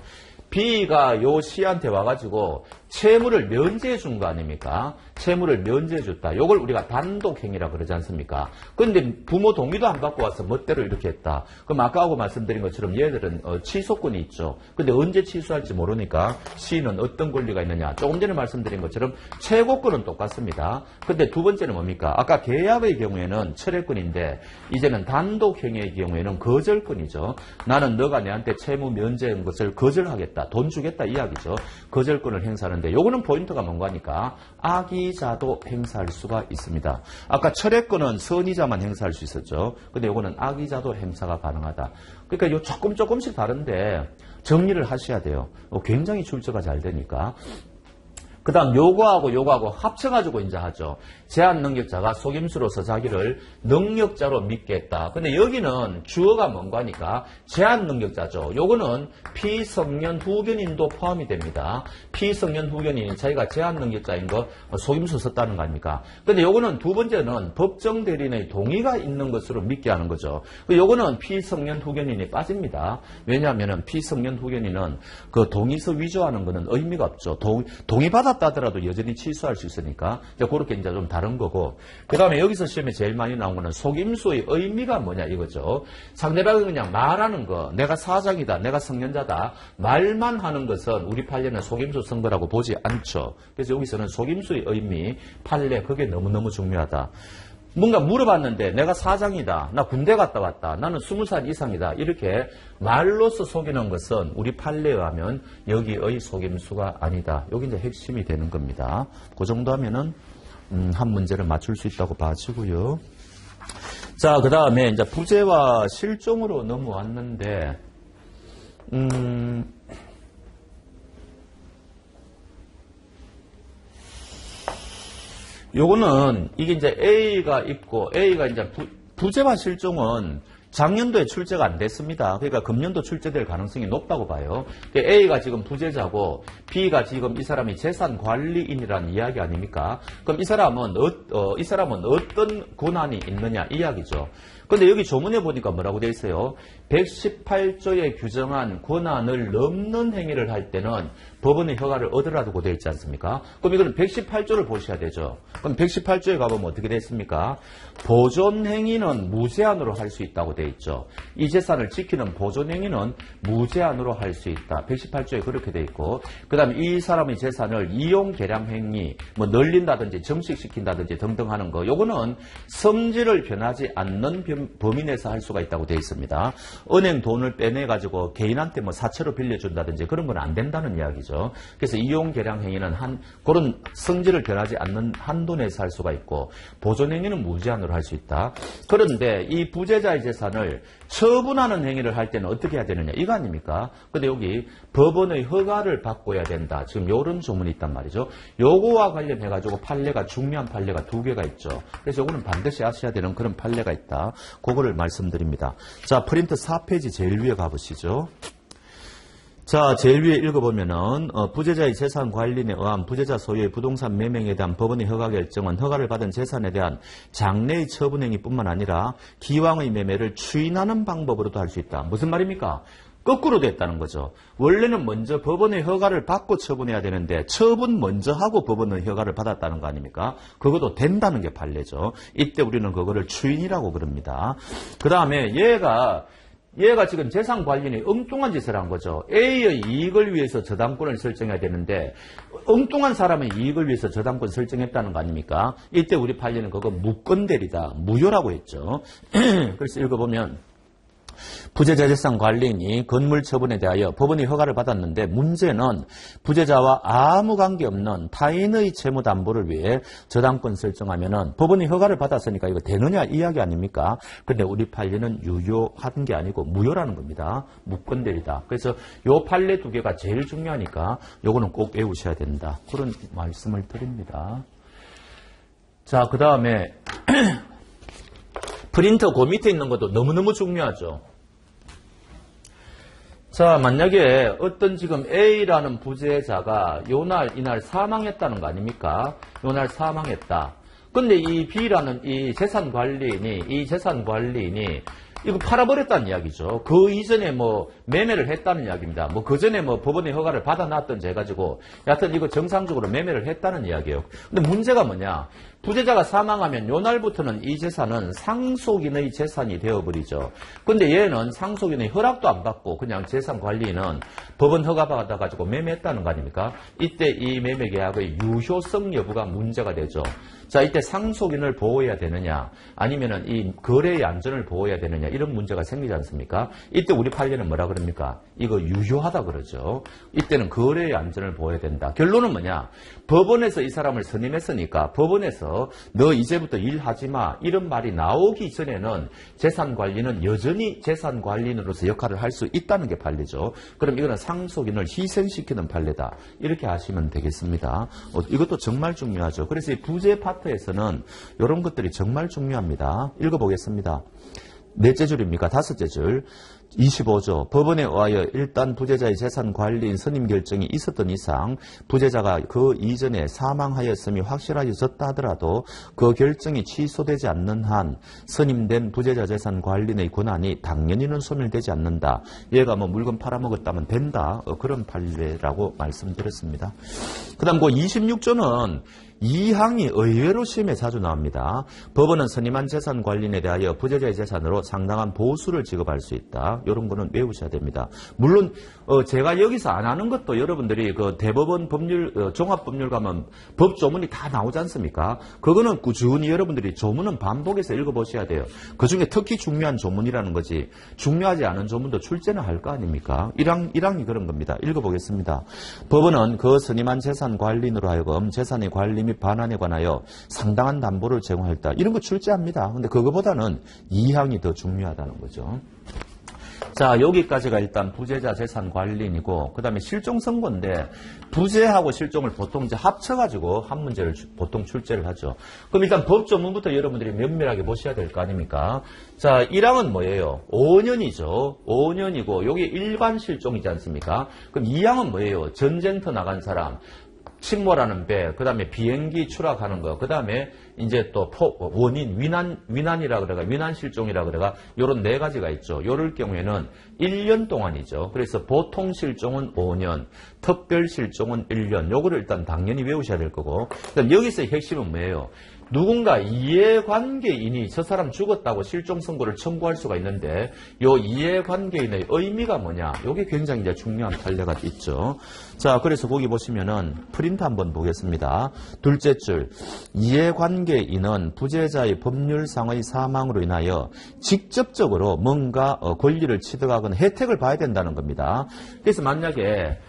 B가 요 C한테 와가지고 채무를 면제해 준 거 아닙니까? 채무를 면제해 줬다. 요걸 우리가 단독행위라 그러지 않습니까? 근데 부모 동의도 안 받고 와서 멋대로 이렇게 했다. 그럼 아까하고 말씀드린 것처럼 얘들은 취소권이 있죠. 근데 언제 취소할지 모르니까 C는 어떤 권리가 있느냐? 조금 전에 말씀드린 것처럼 최고권은 똑같습니다. 근데 두 번째는 뭡니까? 아까 계약의 경우에는 철회권인데 이제는 단독행위의 경우에는 거절권이죠. 나는 너가 내한테 채무 면제한 것을 거절하겠다. 돈 주겠다 이야기죠. 거절권을 행사하는데 요거는 포인트가 뭔가 하니까 아기자도 행사할 수가 있습니다. 아까 철회권은 선의자만 행사할 수 있었죠. 근데 요거는 아기자도 행사가 가능하다. 그러니까 요 조금씩 다른데 정리를 하셔야 돼요. 굉장히 출제가 잘 되니까. 그 다음 요거하고 합쳐가지고 이제 하죠. 제한 능력자가 속임수로서 자기를 능력자로 믿겠다. 근데 여기는 주어가 뭔가 하니까 제한 능력자죠. 요거는 피성년 후견인도 포함이 됩니다. 피성년 후견인이 자기가 제한 능력자인 거 속임수 썼다는 거 아닙니까? 근데 요거는 두 번째는 법정 대리인의 동의가 있는 것으로 믿게 하는 거죠. 요거는 피성년 후견인이 빠집니다. 왜냐하면 피성년 후견인은 그 동의서 위조하는 거는 의미가 없죠. 동의받았다 하더라도 여전히 취소할 수 있으니까 이제 그렇게 이제 좀 다른 거고. 그 다음에 여기서 시험에 제일 많이 나온 거는 속임수의 의미가 뭐냐 이거죠. 상대방이 그냥 말하는 거, 내가 사장이다, 내가 성년자다 말만 하는 것은 우리 판례는 속임수 선거라고 보지 않죠. 그래서 여기서는 속임수의 의미, 판례 그게 너무너무 중요하다. 뭔가 물어봤는데 내가 사장이다. 나 군대 갔다 왔다. 나는 20살 이상이다. 이렇게 말로써 속이는 것은 우리 판례에 의하면 여기의 속임수가 아니다. 여기 이제 핵심이 되는 겁니다. 그 정도 하면은 한 문제를 맞출 수 있다고 봐주고요. 자, 그 다음에 이제 부재와 실종으로 넘어왔는데, 요거는 이게 이제 A가 있고 A가 이제 부재와 실종은 작년도에 출제가 안 됐습니다. 그러니까 금년도 출제될 가능성이 높다고 봐요. A가 지금 부재자고 B가 지금 이 사람이 재산관리인이라는 이야기 아닙니까? 그럼 이 사람은 어떤 권한이 있느냐 이 이야기죠. 근데 여기 조문에 보니까 뭐라고 되어 있어요? 118조에 규정한 권한을 넘는 행위를 할 때는 법원의 허가를 얻으라고 되어 있지 않습니까? 그럼 이거는 118조를 보셔야 되죠. 그럼 118조에 가보면 어떻게 되어 있습니까? 보존행위는 무제한으로 할 수 있다고 되어 있죠. 이 재산을 지키는 보존행위는 무제한으로 할 수 있다. 118조에 그렇게 되어 있고, 그 다음에 이 사람의 재산을 이용개량행위, 뭐 늘린다든지 증식시킨다든지 등등 하는 거, 요거는 성질을 변하지 않는 범위 내에서 할 수가 있다고 되어 있습니다. 은행 돈을 빼내가지고 개인한테 뭐 사채로 빌려준다든지 그런 건 안 된다는 이야기죠. 그래서 이용개량행위는 그런 성질을 변하지 않는 한도 내에서 할 수가 있고, 보존행위는 무제한으로 할 수 있다. 그런데 이 부재자의 재산을 처분하는 행위를 할 때는 어떻게 해야 되느냐 이거 아닙니까? 근데 여기 법원의 허가를 받고 해야 된다. 지금 요런 조문이 있단 말이죠. 요거와 관련해가지고 판례가 중요한 판례가 두 개가 있죠. 그래서 요거는 반드시 아셔야 되는 그런 판례가 있다. 그거를 말씀드립니다. 자, 프린트 4페이지 제일 위에 가보시죠. 자, 제일 위에 읽어보면은 부재자의 재산 관리인에 의한 부재자 소유의 부동산 매매에 대한 법원의 허가 결정은 허가를 받은 재산에 대한 장래의 처분행위뿐만 아니라 기왕의 매매를 추인하는 방법으로도 할 수 있다. 무슨 말입니까? 거꾸로 됐다는 거죠. 원래는 먼저 법원의 허가를 받고 처분해야 되는데 처분 먼저 하고 법원의 허가를 받았다는 거 아닙니까? 그것도 된다는 게 판례죠. 이때 우리는 그거를 추인이라고 그럽니다. 그 다음에 얘가 지금 재산관리인이 엉뚱한 짓을 한 거죠. A의 이익을 위해서 저당권을 설정해야 되는데 엉뚱한 사람의 이익을 위해서 저당권 설정했다는 거 아닙니까? 이때 우리 판례는 그거 무건대리다. 무효라고 했죠. 그래서 읽어보면 부재자 재산 관리인이 건물 처분에 대하여 법원의 허가를 받았는데 문제는 부재자와 아무 관계없는 타인의 채무담보를 위해 저당권 설정하면은 법원의 허가를 받았으니까 이거 되느냐 이야기 아닙니까? 근데 우리 판례는 유효한 게 아니고 무효라는 겁니다. 무건대리다. 그래서 요 판례 두 개가 제일 중요하니까 요거는 꼭 외우셔야 된다. 그런 말씀을 드립니다. 자, 그 다음에 프린터 그 밑에 있는 것도 너무너무 중요하죠. 자, 만약에 어떤 지금 A라는 부재자가 이날 사망했다는 거 아닙니까? 요날 사망했다. 근데 이 B라는 이 재산관리인이 이거 팔아버렸다는 이야기죠. 그 이전에 뭐 매매를 했다는 이야기입니다. 뭐 그 전에 뭐 법원의 허가를 받아놨던지 해가지고 여하튼 이거 정상적으로 매매를 했다는 이야기예요. 근데 문제가 뭐냐? 부재자가 사망하면 요날부터는 이 재산은 상속인의 재산이 되어버리죠. 근데 얘는 상속인의 허락도 안 받고 그냥 재산관리인은 법원 허가 받아가지고 매매했다는 거 아닙니까? 이때 이 매매 계약의 유효성 여부가 문제가 되죠. 자, 이때 상속인을 보호해야 되느냐 아니면은 이 거래의 안전을 보호해야 되느냐 이런 문제가 생기지 않습니까? 이때 우리 판례는 뭐라 그럽니까? 이거 유효하다 그러죠. 이때는 거래의 안전을 보호해야 된다. 결론은 뭐냐? 법원에서 이 사람을 선임했으니까 법원에서 너 이제부터 일하지 마 이런 말이 나오기 전에는 재산관리는 여전히 재산관리인으로서 역할을 할 수 있다는 게 판례죠. 그럼 이거는 상속인을 희생시키는 판례다. 이렇게 아시면 되겠습니다. 이것도 정말 중요하죠. 그래서 이 부재 파트에서는 이런 것들이 정말 중요합니다. 읽어보겠습니다. 넷째 줄입니까? 다섯째 줄. 25조. 법원에 의하여 일단 부재자의 재산관리인 선임 결정이 있었던 이상 부재자가 그 이전에 사망하였음이 확실하여졌다 하더라도 그 결정이 취소되지 않는 한 선임된 부재자 재산관리인의 권한이 당연히는 소멸되지 않는다. 얘가 뭐 물건 팔아먹었다면 된다. 그런 판례라고 말씀드렸습니다. 그 다음 그 26조는 이 항이 의외로 시험에 자주 나옵니다. 법원은 선임한 재산관리인에 대하여 부재자의 재산으로 상당한 보수를 지급할 수 있다. 않습니까? 이런 거는 외우셔야 됩니다. 물론 제가 여기서 안 하는 것도 여러분들이 그 대법원 법률 종합법률 가면 법 조문이 다 나오지 않습니까? 그거는 꾸준히 여러분들이 조문은 반복해서 읽어보셔야 돼요. 그중에 특히 중요한 조문이라는 거지 중요하지 않은 조문도 출제는 할 거 아닙니까? 1항이 그런 겁니다. 읽어보겠습니다. 법원은 그 선임한 재산 관리인으로 하여금 재산의 관리 및 반환에 관하여 상당한 담보를 제공했다. 이런 거 출제합니다. 근데 그거보다는 2항이 더 중요하다는 거죠. 자, 여기까지가 일단 부재자 재산 관리인이고, 그 다음에 실종 선고인데, 부재하고 실종을 보통 이제 합쳐가지고 한 문제를 보통 출제를 하죠. 그럼 일단 법 조문부터 여러분들이 면밀하게 보셔야 될 거 아닙니까? 자, 1항은 뭐예요? 5년이죠. 5년이고, 여기 일반 실종이지 않습니까? 그럼 2항은 뭐예요? 전쟁터 나간 사람. 침몰하는 배, 그 다음에 비행기 추락하는 거, 그 다음에 이제 또 원인, 위난이라 그래가, 위난실종이라 그래가, 요런 4가지가 있죠. 요럴 경우에는 1년 동안이죠. 그래서 보통 실종은 5년, 특별 실종은 1년. 요거를 일단 당연히 외우셔야 될 거고. 그다음 여기서의 핵심은 뭐예요? 누군가 이해관계인이 저 사람 죽었다고 실종 선고를 청구할 수가 있는데 요 이해관계인의 의미가 뭐냐? 요게 굉장히 이제 중요한 판례가 있죠. 자, 그래서 거기 보시면은 프린트 한번 보겠습니다. 둘째 줄 이해관계인은 부재자의 법률상의 사망으로 인하여 직접적으로 뭔가 권리를 취득하거나 혜택을 봐야 된다는 겁니다. 그래서 만약에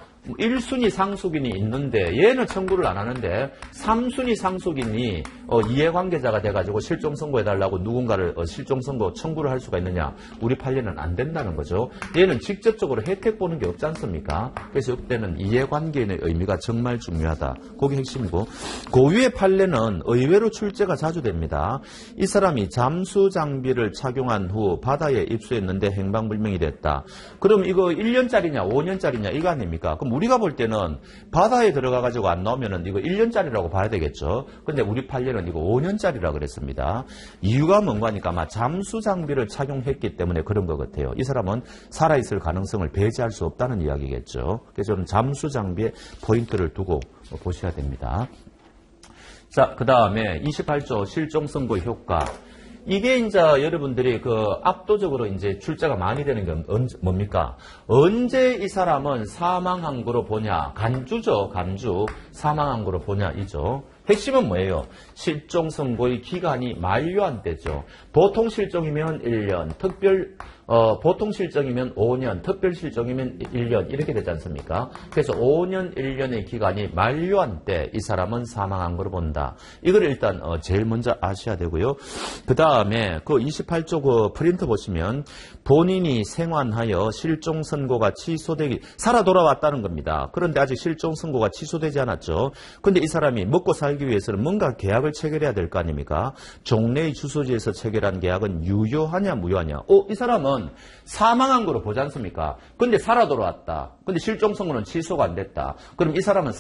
1순위 상속인이 있는데 얘는 청구를 안 하는데 3순위 상속인이 이해관계자가 돼가지고 실종선고해달라고 누군가를 실종선고 청구를 할 수가 있느냐? 우리 판례는 안 된다는 거죠. 얘는 직접적으로 혜택 보는 게 없지 않습니까? 그래서 이때는 이해관계인의 의미가 정말 중요하다. 그게 핵심이고 그 위의 판례는 의외로 출제가 자주 됩니다. 이 사람이 잠수장비를 착용한 후 바다에 입수했는데 행방불명이 됐다. 그럼 이거 1년짜리냐 5년짜리냐 이거 아닙니까? 그럼 우리가 볼 때는 바다에 들어가가지고 안 나오면은 이거 1년짜리라고 봐야 되겠죠. 근데 우리 판례는 이거 5년짜리라 그랬습니다. 이유가 뭔가 하니까 아마 잠수 장비를 착용했기 때문에 그런 것 같아요. 이 사람은 살아있을 가능성을 배제할 수 없다는 이야기겠죠. 그래서 저는 잠수 장비에 포인트를 두고 보셔야 됩니다. 자, 그 다음에 28조 실종 선고 효과. 이게 이제 여러분들이 압도적으로 이제 출제가 많이 되는 게 뭡니까? 언제 이 사람은 사망한 거로 보냐? 간주죠, 간주. 사망한 거로 보냐, 이죠. 핵심은 뭐예요? 실종 선고의 기간이 만료한 때죠. 보통 실종이면 1년, 보통 실종이면 5년, 특별 실종이면 1년 이렇게 되지 않습니까? 그래서 5년, 1년의 기간이 만료한 때 이 사람은 사망한 걸로 본다. 이걸 일단 제일 먼저 아셔야 되고요. 그 다음에 그 28조 그 프린트 보시면 본인이 생환하여 실종 선고가 취소되기 살아 돌아왔다는 겁니다. 그런데 아직 실종 선고가 취소되지 않았죠. 근데 이 사람이 먹고 살기 위해서는 뭔가 계약을 체결해야 될 거 아닙니까? 종래의 주소지에서 체결한 계약은 유효하냐 무효하냐? 이 사람은 사망한 거로 보지 않습니까? 근데 살아 돌아왔다. 근데 실종 선고는 취소가 안 됐다. 그럼 이 사람은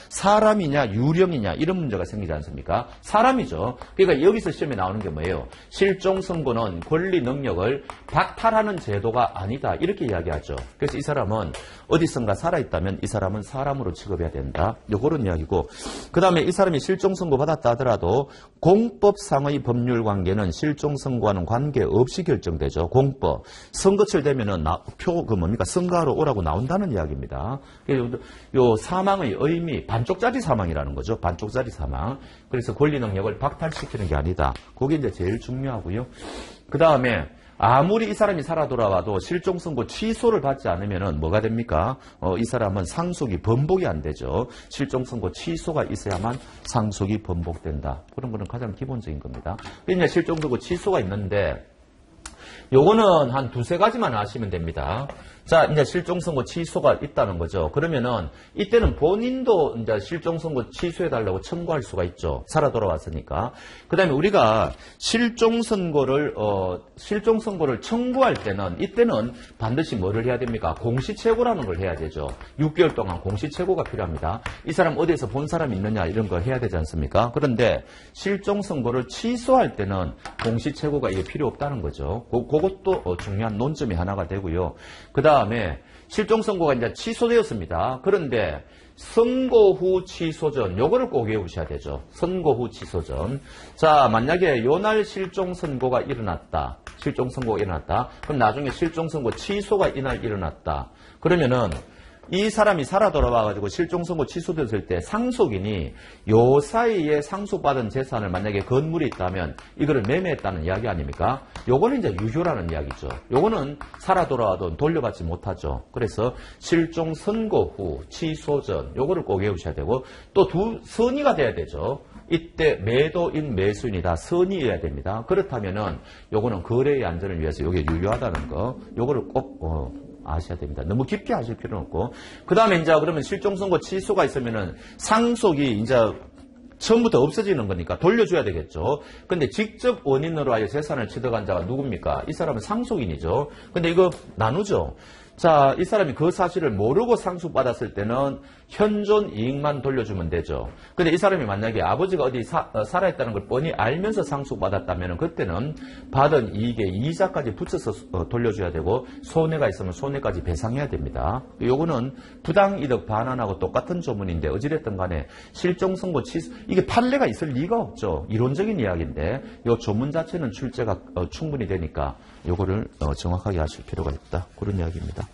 사람이냐 유령이냐 이런 문제가 생기지 않습니까? 사람이죠. 그러니까 여기서 시험에 나오는 게 뭐예요? 실종 선고는 권리 능력을 박탈하는 제도가 아니다. 이렇게 이야기하죠. 그래서 이 사람은 어디선가 살아있다면 이 사람은 사람으로 취급해야 된다. 요거는 이야기고 그 다음에 이 사람이 실종 선고 받았다 하더라도 공법상의 법률 관계는 실종 선고와는 관계없이 결정되죠. 공법. 선거철 되면은 선거하러 오라고 나온다는 이야기입니다. 요 사망의 의미, 반쪽짜리 사망이라는 거죠. 반쪽짜리 사망. 그래서 권리 능력을 박탈시키는 게 아니다. 그게 이제 제일 중요하고요. 그 다음에 아무리 이 사람이 살아 돌아와도 실종 선고 취소를 받지 않으면은 뭐가 됩니까? 이 사람은 상속이 번복이 안 되죠. 실종 선고 취소가 있어야만 상속이 번복된다. 그런 거는 가장 기본적인 겁니다. 이제 실종 선고 취소가 있는데 요거는 한 2-3가지만 아시면 됩니다. 자, 이제 실종선고 취소가 있다는 거죠. 그러면은 이때는 본인도 이제 실종선고 취소해달라고 청구할 수가 있죠. 살아 돌아왔으니까. 그 다음에 우리가 실종선고를 청구할 때는 이때는 반드시 뭐를 해야 됩니까? 공시최고라는 걸 해야 되죠. 6개월 동안 공시최고가 필요합니다. 이 사람 어디에서 본 사람이 있느냐 이런 거 해야 되지 않습니까? 그런데 실종선고를 취소할 때는 공시최고가 이게 필요 없다는 거죠. 그것도 중요한 논점이 하나가 되고요. 그 다음에 실종 선고가 이제 취소되었습니다. 그런데 선고 후 취소 전, 요거를 꼭 외우셔야 되죠. 선고 후 취소 전. 자, 만약에 요날 실종 선고가 일어났다. 실종 선고가 일어났다. 그럼 나중에 실종 선고 취소가 이날 일어났다. 그러면은 이 사람이 살아 돌아와가지고 실종 선고 취소됐을 때 상속인이 요 사이에 상속받은 재산을 만약에 건물이 있다면 이거를 매매했다는 이야기 아닙니까? 요거는 이제 유효라는 이야기죠. 요거는 살아 돌아와도 돌려받지 못하죠. 그래서 실종 선고 후 취소 전 요거를 꼭 외우셔야 되고 또 선의가 돼야 되죠. 이때 매도인 매수인이 다 선의해야 됩니다. 그렇다면은 요거는 거래의 안전을 위해서 요게 유효하다는 거 요거를 꼭 아셔야 됩니다. 너무 깊게 하실 필요는 없고. 그 다음에 이제 그러면 실종 선고 취소가 있으면은 상속이 이제 처음부터 없어지는 거니까 돌려줘야 되겠죠. 근데 직접 원인으로 하여 재산을 취득한 자가 누굽니까? 이 사람은 상속인이죠. 근데 이거 나누죠. 자, 이 사람이 그 사실을 모르고 상속받았을 때는 현존 이익만 돌려주면 되죠. 근데 이 사람이 만약에 아버지가 어디 살아있다는 걸 뻔히 알면서 상속받았다면 그때는 받은 이익에 이자까지 붙여서 돌려줘야 되고 손해가 있으면 손해까지 배상해야 됩니다. 요거는 부당이득 반환하고 똑같은 조문인데 어찌됐든 간에 실종선고 취소 이게 판례가 있을 리가 없죠. 이론적인 이야기인데 요 조문 자체는 출제가 충분히 되니까 요거를 정확하게 하실 필요가 있다. 그런 이야기입니다.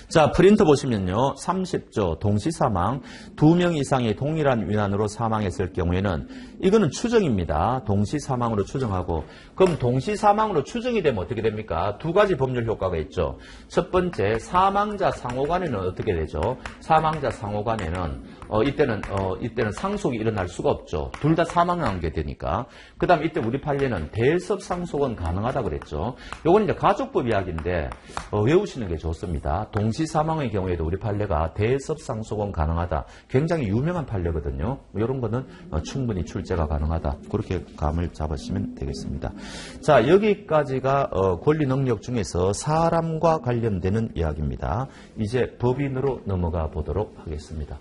자, 프린트 보시면요. 30조 동시사망 2명 이상이 동일한 위난으로 사망했을 경우에는 이거는 추정입니다. 동시사망으로 추정하고 그럼 동시사망으로 추정이 되면 어떻게 됩니까? 두 가지 법률 효과가 있죠. 첫 번째 사망자 상호간에는 어떻게 되죠? 사망자 상호간에는 이때는 상속이 일어날 수가 없죠. 둘 다 사망한 게 되니까. 그 다음 이때 우리 판례는 대섭 상속은 가능하다 그랬죠. 요건 이제 가족법 이야기인데 외우시는 게 좋습니다. 동시사망의 경우에도 우리 판례가 대섭 상속은 가능하다. 굉장히 유명한 판례거든요. 이런 거는 충분히 출제가 가능하다. 그렇게 감을 잡으시면 되겠습니다. 자, 여기까지가 권리 능력 중에서 사람과 관련되는 이야기입니다. 이제 법인으로 넘어가 보도록 하겠습니다.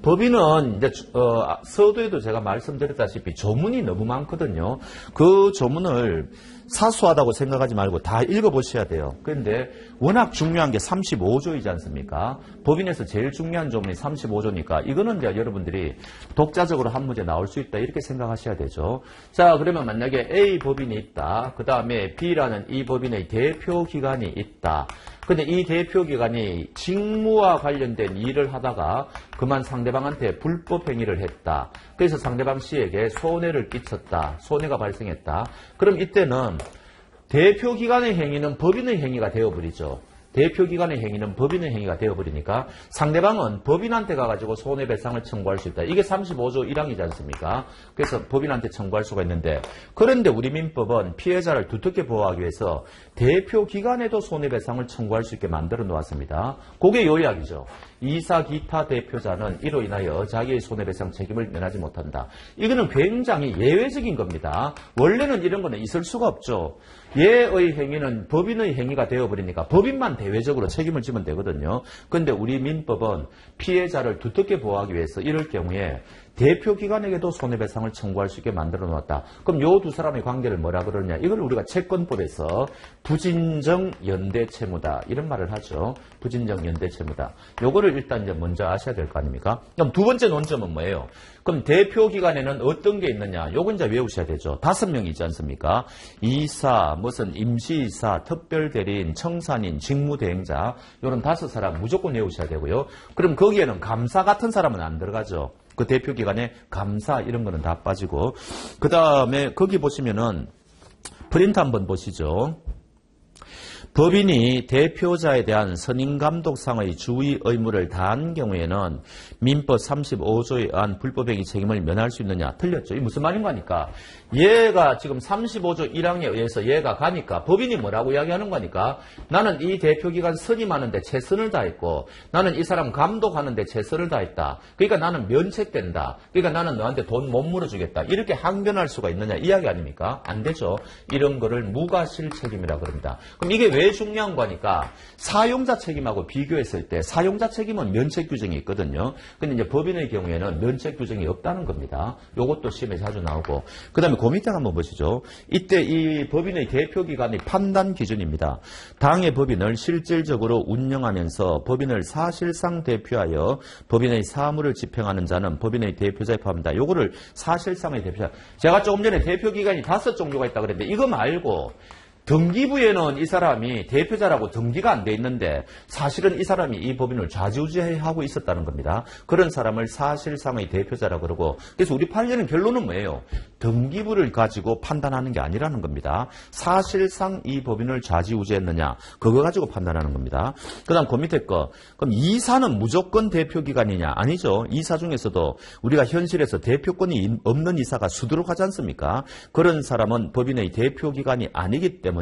법인은 이제 서두에도 제가 말씀드렸다시피 조문이 너무 많거든요. 그 조문을 사소하다고 생각하지 말고 다 읽어보셔야 돼요. 그런데 워낙 중요한 게 35조이지 않습니까? 법인에서 제일 중요한 조문이 35조니까 이거는 이제 여러분들이 독자적으로 한 문제 나올 수 있다 이렇게 생각하셔야 되죠. 자, 그러면 만약에 A 법인이 있다. 그 다음에 B라는 이 법인의 대표기관이 있다. 근데 이 대표기관이 직무와 관련된 일을 하다가 그만 상대방한테 불법 행위를 했다. 그래서 상대방 씨에게 손해를 끼쳤다. 손해가 발생했다. 그럼 이때는 대표기관의 행위는 법인의 행위가 되어버리죠. 대표기관의 행위는 법인의 행위가 되어버리니까 상대방은 법인한테 가가지고 손해배상을 청구할 수 있다. 이게 35조 1항이지 않습니까? 그래서 법인한테 청구할 수가 있는데 그런데 우리 민법은 피해자를 두텁게 보호하기 위해서 대표기관에도 손해배상을 청구할 수 있게 만들어 놓았습니다. 그게 요 이야기죠. 이사 기타 대표자는 이로 인하여 자기의 손해배상 책임을 면하지 못한다. 이거는 굉장히 예외적인 겁니다. 원래는 이런 거는 있을 수가 없죠. 예의 행위는 법인의 행위가 되어버리니까 법인만 대외적으로 책임을 지면 되거든요. 그런데 우리 민법은 피해자를 두텁게 보호하기 위해서 이럴 경우에 대표기관에게도 손해배상을 청구할 수 있게 만들어 놓았다. 그럼 요 두 사람의 관계를 뭐라 그러냐? 이걸 우리가 채권법에서 부진정 연대채무다. 이런 말을 하죠. 부진정 연대채무다. 요거를 일단 이제 먼저 아셔야 될 거 아닙니까? 그럼 두 번째 논점은 뭐예요? 그럼 대표기관에는 어떤 게 있느냐? 요건 이제 외우셔야 되죠. 5명이 있지 않습니까? 이사, 무슨 임시이사, 특별대리인, 청산인, 직무대행자 요런 5사람 무조건 외우셔야 되고요. 그럼 거기에는 감사 같은 사람은 안 들어가죠. 그 대표기관에 감사 이런 거는 다 빠지고 그 다음에 거기 보시면은 프린트 한번 보시죠. 법인이 대표자에 대한 선임감독상의 주의 의무를 다한 경우에는 민법 35조에 의한 불법행위 책임을 면할 수 있느냐? 틀렸죠. 이 무슨 말인가 하니까 얘가 지금 35조 1항에 의해서 얘가 가니까 법인이 뭐라고 이야기하는 거니까 나는 이 대표기관 선임하는데 최선을 다했고 나는 이 사람 감독하는데 최선을 다했다. 그러니까 나는 면책된다. 그러니까 나는 너한테 돈 못 물어주겠다. 이렇게 항변할 수가 있느냐? 이야기 아닙니까? 안 되죠. 이런 거를 무과실 책임이라고 그럽니다. 그럼 이게 왜 왜 중요한 거니까 사용자 책임하고 비교했을 때 사용자 책임은 면책 규정이 있거든요. 근데 이제 법인의 경우에는 면책 규정이 없다는 겁니다. 요것도 시험에 자주 나오고. 그 다음에 그 밑에 한번 보시죠. 이때 이 법인의 대표기관의 판단 기준입니다. 당의 법인을 실질적으로 운영하면서 법인을 사실상 대표하여 법인의 사무를 집행하는 자는 법인의 대표자에 포함합니다. 요거를 사실상의 대표자. 제가 조금 전에 대표기관이 5종류가 있다고 그랬는데 이거 말고 등기부에는 이 사람이 대표자라고 등기가 안 돼 있는데 사실은 이 사람이 이 법인을 좌지우지하고 있었다는 겁니다. 그런 사람을 사실상의 대표자라고 그러고, 그래서 우리 판례는 결론은 뭐예요? 등기부를 가지고 판단하는 게 아니라는 겁니다. 사실상 이 법인을 좌지우지했느냐, 그거 가지고 판단하는 겁니다. 그 다음 그 밑에 거, 그럼 이사는 무조건 대표기관이냐? 아니죠. 이사 중에서도 우리가 현실에서 대표권이 없는 이사가 수두룩 하지 않습니까? 그런 사람은 법인의 대표기관이 아니기 때문에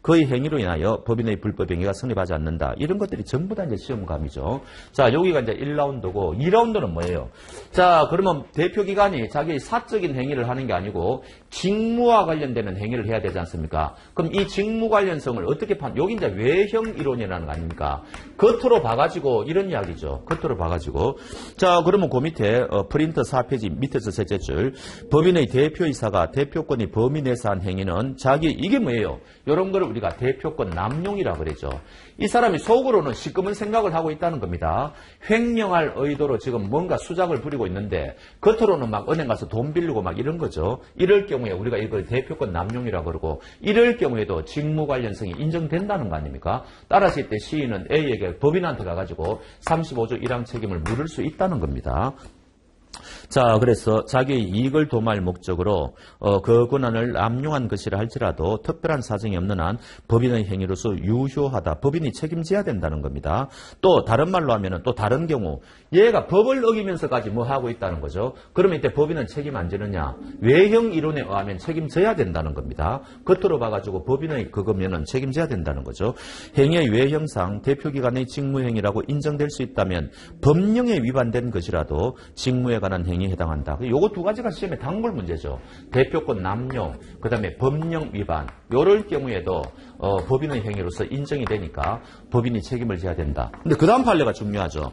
그의 행위로 인하여 법인의 불법 행위가 성립하지 않는다. 이런 것들이 전부 다 이제 시험감이죠. 자, 여기가 이제 1라운드고 2라운드는 뭐예요? 자, 그러면 대표기관이 자기의 사적인 행위를 하는 게 아니고 직무와 관련되는 행위를 해야 되지 않습니까? 그럼 이 직무 관련성을 어떻게 여기 이제 외형 이론이라는 거 아닙니까? 겉으로 봐가지고 이런 이야기죠. 겉으로 봐가지고. 자, 그러면 그 밑에 프린터 4페이지 밑에서 셋째 줄, 법인의 대표이사가 대표권이 범위 내에서 한 행위는 자기, 이게 뭐예요? 이런 거를 우리가 대표권 남용이라고 그러죠. 이 사람이 속으로는 시커먼 생각을 하고 있다는 겁니다. 횡령할 의도로 지금 뭔가 수작을 부리고 있는데 겉으로는 막 은행 가서 돈 빌리고 막 이런 거죠. 이럴 경우에 우리가 이걸 대표권 남용이라고 그러고, 이럴 경우에도 직무 관련성이 인정된다는 거 아닙니까? 따라서 이때 시인은 A에게 법인한테 가가지고 35조 1항 책임을 물을 수 있다는 겁니다. 자, 그래서 자기의 이익을 도모할 목적으로 그 권한을 남용한 것이라 할지라도 특별한 사정이 없는 한 법인의 행위로서 유효하다. 법인이 책임져야 된다는 겁니다. 또 다른 말로 하면은 또 다른 경우 얘가 법을 어기면서까지 뭐 하고 있다는 거죠. 그러면 이때 법인은 책임 안 지느냐? 외형 이론에 의하면 책임져야 된다는 겁니다. 겉으로 봐가지고 법인의 그거면은 책임져야 된다는 거죠. 행위의 외형상 대표기관의 직무행위라고 인정될 수 있다면 법령에 위반된 것이라도 직무에 관한 행위에 해당한다. 요거 두 가지가 시험에 단골 문제죠. 대표권 남용, 그 다음에 법령 위반. 요럴 경우에도 법인의 행위로서 인정이 되니까 법인이 책임을 져야 된다. 근데 그 다음 판례가 중요하죠.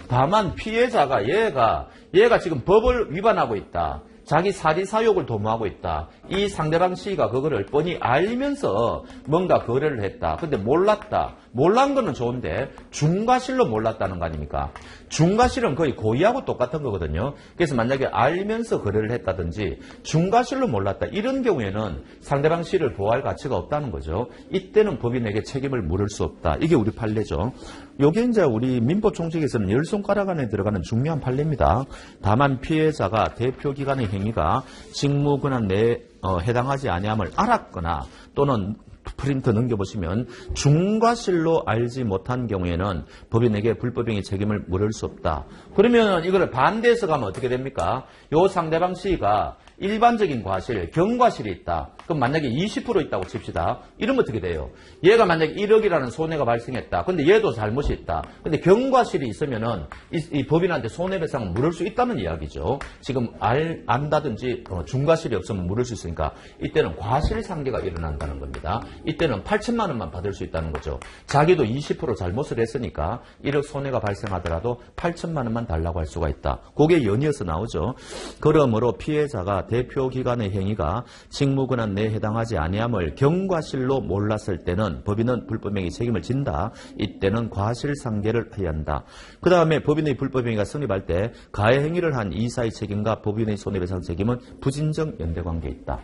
다만 피해자가 얘가 지금 법을 위반하고 있다. 자기 사리사욕을 도모하고 있다. 이 상대방 C가 그거를 뻔히 알면서 뭔가 거래를 했다. 근데 몰랐다. 몰란 거는 좋은데 중과실로 몰랐다는 거 아닙니까? 중과실은 거의 고의하고 똑같은 거거든요. 그래서 만약에 알면서 거래를 했다든지 중과실로 몰랐다. 이런 경우에는 상대방 C를 보호할 가치가 없다는 거죠. 이때는 법인에게 책임을 물을 수 없다. 이게 우리 판례죠. 요게 이제 우리 민법 총칙에서는 10손가락 안에 들어가는 중요한 판례입니다. 다만 피해자가 대표기관의 행위가 직무 권한 내에 해당하지 아니함을 알았거나 또는 프린트 넘겨보시면 중과실로 알지 못한 경우에는 법인에게 불법행위 책임을 물을 수 없다. 그러면 이거를 반대해서 가면 어떻게 됩니까? 요 상대방 C가 일반적인 과실, 경과실이 있다. 그럼 만약에 20% 있다고 칩시다. 이러면 어떻게 돼요? 얘가 만약에 1억이라는 손해가 발생했다. 근데 얘도 잘못이 있다. 근데 경과실이 있으면은 이 법인한테 손해배상을 물을 수 있다는 이야기죠. 지금 안다든지 중과실이 없으면 물을 수 있으니까 이때는 과실상계가 일어난다는 겁니다. 이때는 8천만 원만 받을 수 있다는 거죠. 자기도 20% 잘못을 했으니까 1억 손해가 발생하더라도 8천만 원만 달라고 할 수가 있다. 그게 연이어서 나오죠. 그러므로 피해자가 대표기관의 행위가 직무권한 내에 해당하지 아니함을 경과실로 몰랐을 때는 법인은 불법행위 책임을 진다. 이때는 과실상계를 해야 한다. 그 다음에 법인의 불법행위가 성립할 때 가해행위를 한 이사의 책임과 법인의 손해배상 책임은 부진정 연대관계에 있다.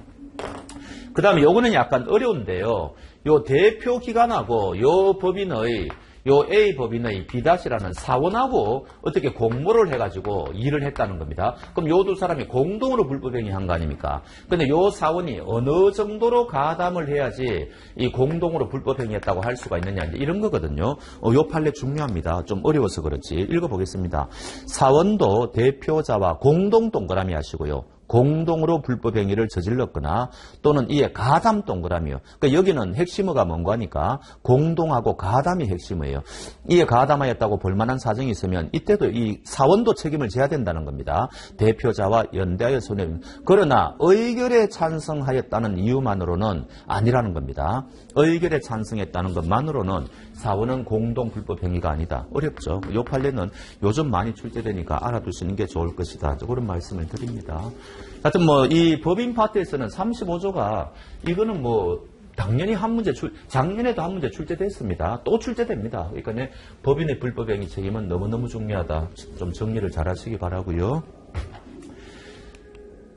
그 다음에 요거는 약간 어려운데요. 요 대표기관하고 요 법인의 요 A 법인의 B'라는 사원하고 어떻게 공모를 해가지고 일을 했다는 겁니다. 그럼 요 두 사람이 공동으로 불법행위 한 거 아닙니까? 근데 요 사원이 어느 정도로 가담을 해야지 이 공동으로 불법행위 했다고 할 수가 있느냐, 이런 거거든요. 요 판례 중요합니다. 좀 어려워서 그렇지. 읽어보겠습니다. 사원도 대표자와 공동 동그라미 하시고요. 공동으로 불법 행위를 저질렀거나 또는 이에 가담 동그라미요. 그러니까 여기는 핵심어가 뭔가 하니까 공동하고 가담이 핵심이에요. 이에 가담하였다고 볼만한 사정이 있으면 이때도 이 사원도 책임을 져야 된다는 겁니다. 대표자와 연대하여 손해. 그러나 의결에 찬성하였다는 이유만으로는 아니라는 겁니다. 의결에 찬성했다는 것만으로는 사원은 공동 불법 행위가 아니다. 어렵죠. 이 판례는 요즘 많이 출제되니까 알아두시는 게 좋을 것이다. 그런 말씀을 드립니다. 하여튼 이 법인 파트에서는 35조가 이거는 당연히 한 문제 작년에도 한 문제 출제됐습니다. 또 출제됩니다. 그러니까 법인의 불법 행위 책임은 너무너무 중요하다. 좀 정리를 잘 하시기 바라고요.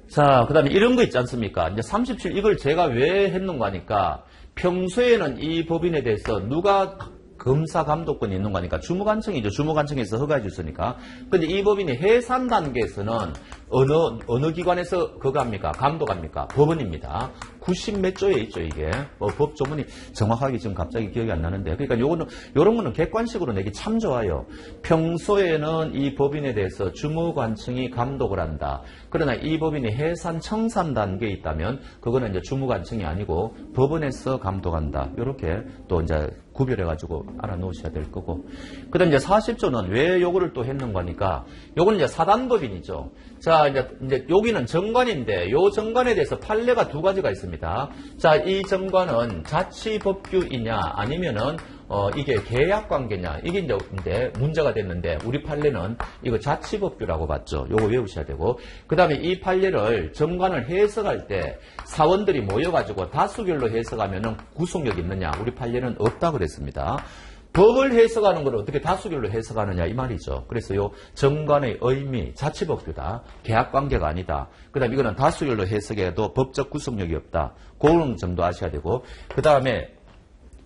자, 그 다음에 이런 거 있지 않습니까? 이제 37 이걸 제가 왜 했는가 하니까 평소에는 이 법인에 대해서 누가 검사 감독권이 있는 거니까 주무관청이죠. 주무관청에서 허가해 줬으니까. 근데 이 법인이 해산 단계에서는 어느 기관에서 그거 합니까? 감독합니까? 법원입니다. 90 몇 조에 있죠, 이게. 법 조문이 정확하게 지금 갑자기 기억이 안 나는데. 그러니까 요런 거는 객관식으로 내기 참 좋아요. 평소에는 이 법인에 대해서 주무관청이 감독을 한다. 그러나 이 법인이 해산 청산 단계에 있다면 그거는 이제 주무관청이 아니고 법원에서 감독한다. 요렇게 또 이제 구별해가지고 알아놓으셔야 될 거고. 그 다음 이제 40조는 왜 요거를 또 했는가 하니까, 요거는 이제 사단법인이죠. 자, 이제 여기는 정관인데, 요 정관에 대해서 판례가 두 가지가 있습니다. 자, 이 정관은 자치법규이냐, 아니면은, 이게 계약관계냐, 이게 이제 문제가 됐는데, 우리 판례는 이거 자치법규라고 봤죠. 요거 외우셔야 되고. 그 다음에 이 판례를 정관을 해석할 때 사원들이 모여가지고 다수결로 해석하면은 구속력 있느냐, 우리 판례는 없다 그랬습니다. 법을 해석하는 걸 어떻게 다수결로 해석하느냐 이 말이죠. 그래서 요 정관의 의미, 자치법규다. 계약관계가 아니다. 그 다음에 이거는 다수결로 해석해도 법적 구속력이 없다. 그런 점도 아셔야 되고. 그 다음에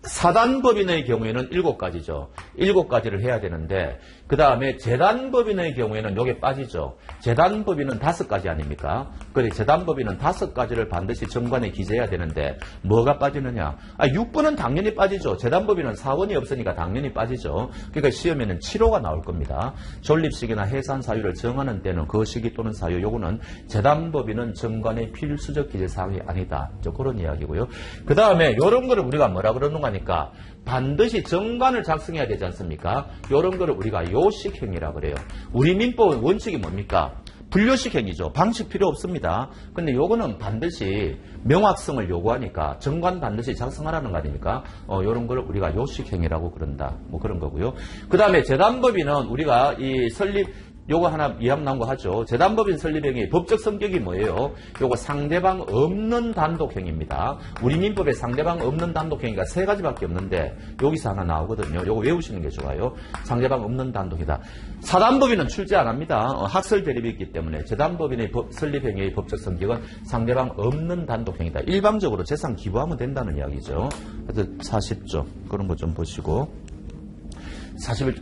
사단법인의 경우에는 7가지죠. 7가지를 해야 되는데 그 다음에 재단법인의 경우에는 요게 빠지죠. 재단법인은 5가지 아닙니까? 그래 재단법인은 5가지를 반드시 정관에 기재해야 되는데 뭐가 빠지느냐? 6번은 당연히 빠지죠. 재단법인은 사원이 없으니까 당연히 빠지죠. 그러니까 시험에는 7호가 나올 겁니다. 존립식이나 해산 사유를 정하는 때는 그 시기 또는 사유 요거는 재단법인은 정관의 필수적 기재사항이 아니다. 그런 이야기고요. 그 다음에 요런 거를 우리가 뭐라 그러는가 하니까 반드시 정관을 작성해야 되지 않습니까? 이런 거를 우리가 요식행위라 그래요. 우리 민법의 원칙이 뭡니까? 불요식행위죠. 방식 필요 없습니다. 근데 요거는 반드시 명확성을 요구하니까 정관 반드시 작성하라는 거 아닙니까? 요런 걸 우리가 요식행위라고 그런다. 그런 거고요. 그 다음에 재단법인은 우리가 이 설립 요거 하나 이함 나온 거 하죠. 재단법인 설립행위 법적 성격이 뭐예요? 요거 상대방 없는 단독행위입니다. 우리 민법에 상대방 없는 단독행위가 3가지밖에 없는데 여기서 하나 나오거든요. 요거 외우시는 게 좋아요. 상대방 없는 단독이다. 사단법인은 출제 안 합니다. 학설 대립이 있기 때문에 재단법인의 설립행위의 법적 성격은 상대방 없는 단독행위다. 일방적으로 재산 기부하면 된다는 이야기죠. 하여튼 40조 그런 거 좀 보시고 41,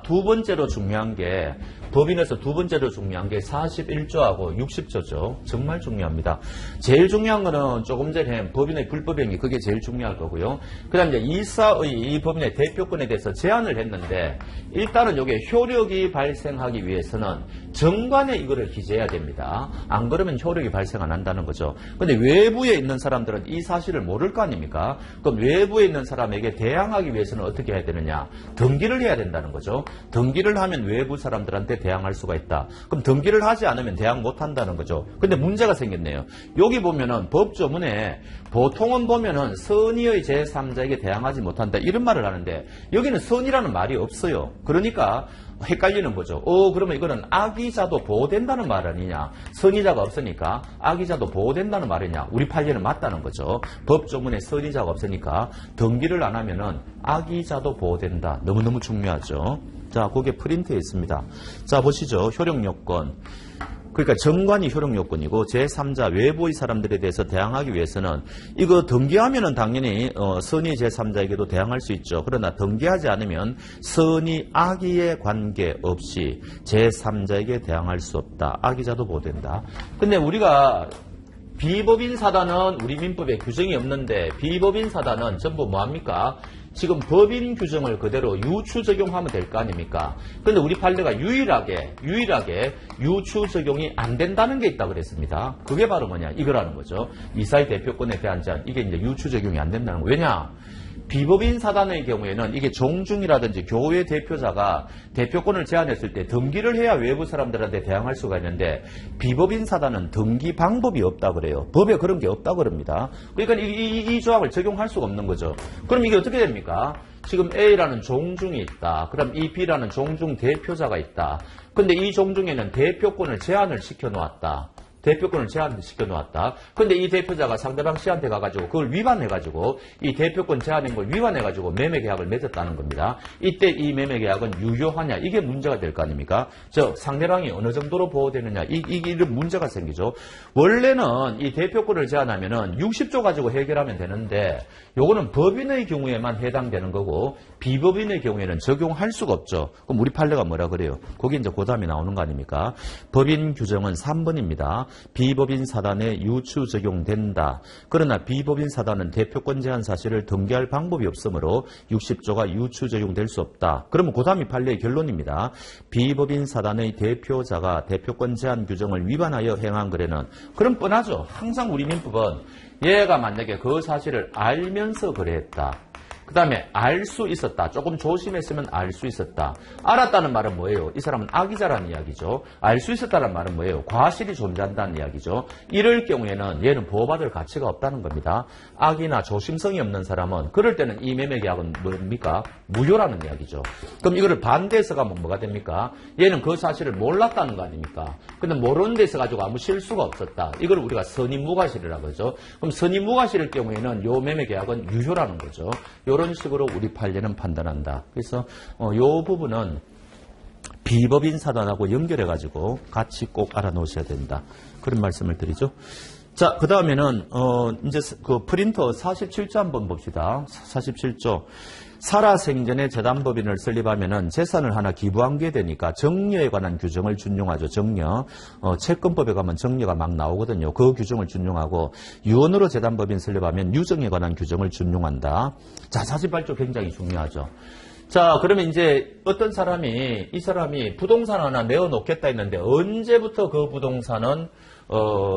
두 번째로 중요한 게 법인에서 두 번째로 중요한 게 41조하고 60조죠. 정말 중요합니다. 제일 중요한 거는 조금 전에 법인의 불법행위 그게 제일 중요할 거고요. 그 다음에 이제 이사의 이 법인의 대표권에 대해서 제안을 했는데 일단은 이게 효력이 발생하기 위해서는 정관에 이거를 기재해야 됩니다. 안 그러면 효력이 발생 안 한다는 거죠. 근데 외부에 있는 사람들은 이 사실을 모를 거 아닙니까? 그럼 외부에 있는 사람에게 대항하기 위해서는 어떻게 해야 되느냐? 등기를 해야 된다는 거죠. 등기를 하면 외부 사람들한테 대항할 수가 있다. 그럼 등기를 하지 않으면 대항 못 한다는 거죠. 근데 문제가 생겼네요. 여기 보면은 법조문에 보통은 보면은 선의의 제3자에게 대항하지 못한다. 이런 말을 하는데 여기는 선의라는 말이 없어요. 그러니까 헷갈리는 거죠. 그러면 이거는 악의자도 보호된다는 말 아니냐. 선의자가 없으니까 악의자도 보호된다는 말이냐. 우리 판례는 맞다는 거죠. 법조문에 선의자가 없으니까 등기를 안 하면은 악의자도 보호된다. 너무너무 중요하죠. 자, 거기에 프린트에 있습니다. 자, 보시죠. 효력요건. 그러니까 정관이 효력요건이고 제3자 외부의 사람들에 대해서 대항하기 위해서는 이거 등기하면은 당연히 선의 제3자에게도 대항할 수 있죠. 그러나 등기하지 않으면 선의 악의에 관계없이 제3자에게 대항할 수 없다. 악의자도 보호된다. 근데 우리가 비법인 사단은 우리 민법에 규정이 없는데 비법인 사단은 전부 뭐합니까? 지금 법인 규정을 그대로 유추 적용하면 될 거 아닙니까? 근데 우리 판례가 유일하게 유추 적용이 안 된다는 게 있다 그랬습니다. 그게 바로 뭐냐? 이거라는 거죠. 이사의 대표권에 대한 제한, 이게 이제 유추 적용이 안 된다는 거예요. 왜냐? 비법인 사단의 경우에는 이게 종중이라든지 교회 대표자가 대표권을 제한했을 때 등기를 해야 외부 사람들한테 대항할 수가 있는데 비법인 사단은 등기 방법이 없다 그래요. 법에 그런 게 없다 그럽니다. 그러니까 이 조항을 적용할 수가 없는 거죠. 그럼 이게 어떻게 됩니까? 지금 A라는 종중이 있다. 그럼 이 B라는 종중 대표자가 있다. 근데 이 종중에는 대표권을 제한을 시켜 놓았다. 대표권을 제한시켜 놓았다. 근데 이 대표자가 상대방 씨한테 가가지고 그걸 위반해가지고 이 대표권 제한인 걸 위반해가지고 매매계약을 맺었다는 겁니다. 이때 이 매매계약은 유효하냐? 이게 문제가 될 거 아닙니까? 상대방이 어느 정도로 보호되느냐? 이런 문제가 생기죠. 원래는 이 대표권을 제한하면은 60조 가지고 해결하면 되는데 요거는 법인의 경우에만 해당되는 거고 비법인의 경우에는 적용할 수가 없죠. 그럼 우리 판례가 뭐라 그래요? 거기 이제 고담이 나오는 거 아닙니까? 법인 규정은 3번입니다. 비법인 사단에 유추 적용된다. 그러나 비법인 사단은 대표권 제한 사실을 등기할 방법이 없으므로 60조가 유추 적용될 수 없다. 그러면 그 다음이 판례의 결론입니다. 비법인 사단의 대표자가 대표권 제한 규정을 위반하여 행한 거래는 그럼 뻔하죠. 항상 우리 민법은 얘가 만약에 그 사실을 알면서 거래했다. 그 다음에 알 수 있었다. 조금 조심했으면 알 수 있었다. 알았다는 말은 뭐예요? 이 사람은 악의자라는 이야기죠. 알 수 있었다는 말은 뭐예요? 과실이 존재한다는 이야기죠. 이럴 경우에는 얘는 보호받을 가치가 없다는 겁니다. 악이나 조심성이 없는 사람은 그럴 때는 이 매매계약은 뭡니까? 무효라는 이야기죠. 그럼 이거를 반대해서 가면 뭐가 됩니까? 얘는 그 사실을 몰랐다는 거 아닙니까? 근데 모르는 데서 가지고 아무 실수가 없었다. 이걸 우리가 선임무과실이라고 하죠. 그럼 선임무과실일 경우에는 요 매매계약은 유효라는 거죠. 이런 식으로 우리 판례는 판단한다. 그래서 이 부분은 비법인 사단하고 연결해가지고 같이 꼭 알아놓으셔야 된다. 그런 말씀을 드리죠. 자, 그 다음에는 이제 그 프린터 47조 한번 봅시다. 47조. 살아생전에 재단법인을 설립하면은 재산을 하나 기부한 게 되니까 정려에 관한 규정을 준용하죠. 정려. 채권법에 가면 정려가 막 나오거든요. 그 규정을 준용하고 유언으로 재단법인 설립하면 유정에 관한 규정을 준용한다. 자, 48조 굉장히 중요하죠. 자, 그러면 이제 어떤 사람이 이 사람이 부동산 하나 내어놓겠다 했는데 언제부터 그 부동산은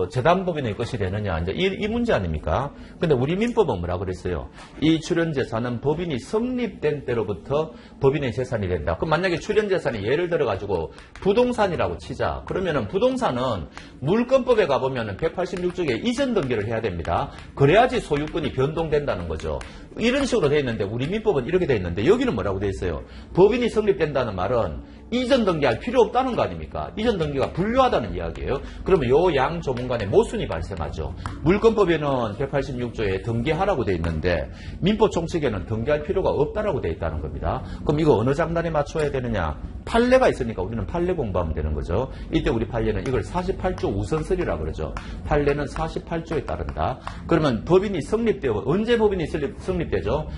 재단법인의 것이 되느냐. 이제 이 문제 아닙니까? 근데 우리 민법은 뭐라 그랬어요? 이 출연재산은 법인이 성립된 때로부터 법인의 재산이 된다. 그럼 만약에 출연재산이 예를 들어가지고 부동산이라고 치자. 그러면은 부동산은 물권법에 가보면은 186조에 이전 등기를 해야 됩니다. 그래야지 소유권이 변동된다는 거죠. 이런 식으로 돼 있는데 우리 민법은 이렇게 돼 있는데 여기는 뭐라고 돼 있어요? 법인이 성립된다는 말은 이전 등기할 필요 없다는 거 아닙니까? 이전 등기가 불료하다는 이야기예요. 그러면 요 양 조문 간에 모순이 발생하죠. 물권법에는 186조에 등기하라고 돼 있는데 민법 총칙에는 등기할 필요가 없다라고 돼 있다는 겁니다. 그럼 이거 어느 장단에 맞춰야 되느냐? 판례가 있으니까 우리는 판례 공부하면 되는 거죠. 이때 우리 판례는 이걸 48조 우선설이라고 그러죠. 판례는 48조에 따른다. 그러면 법인이 성립되어 언제 법인이 성립되죠?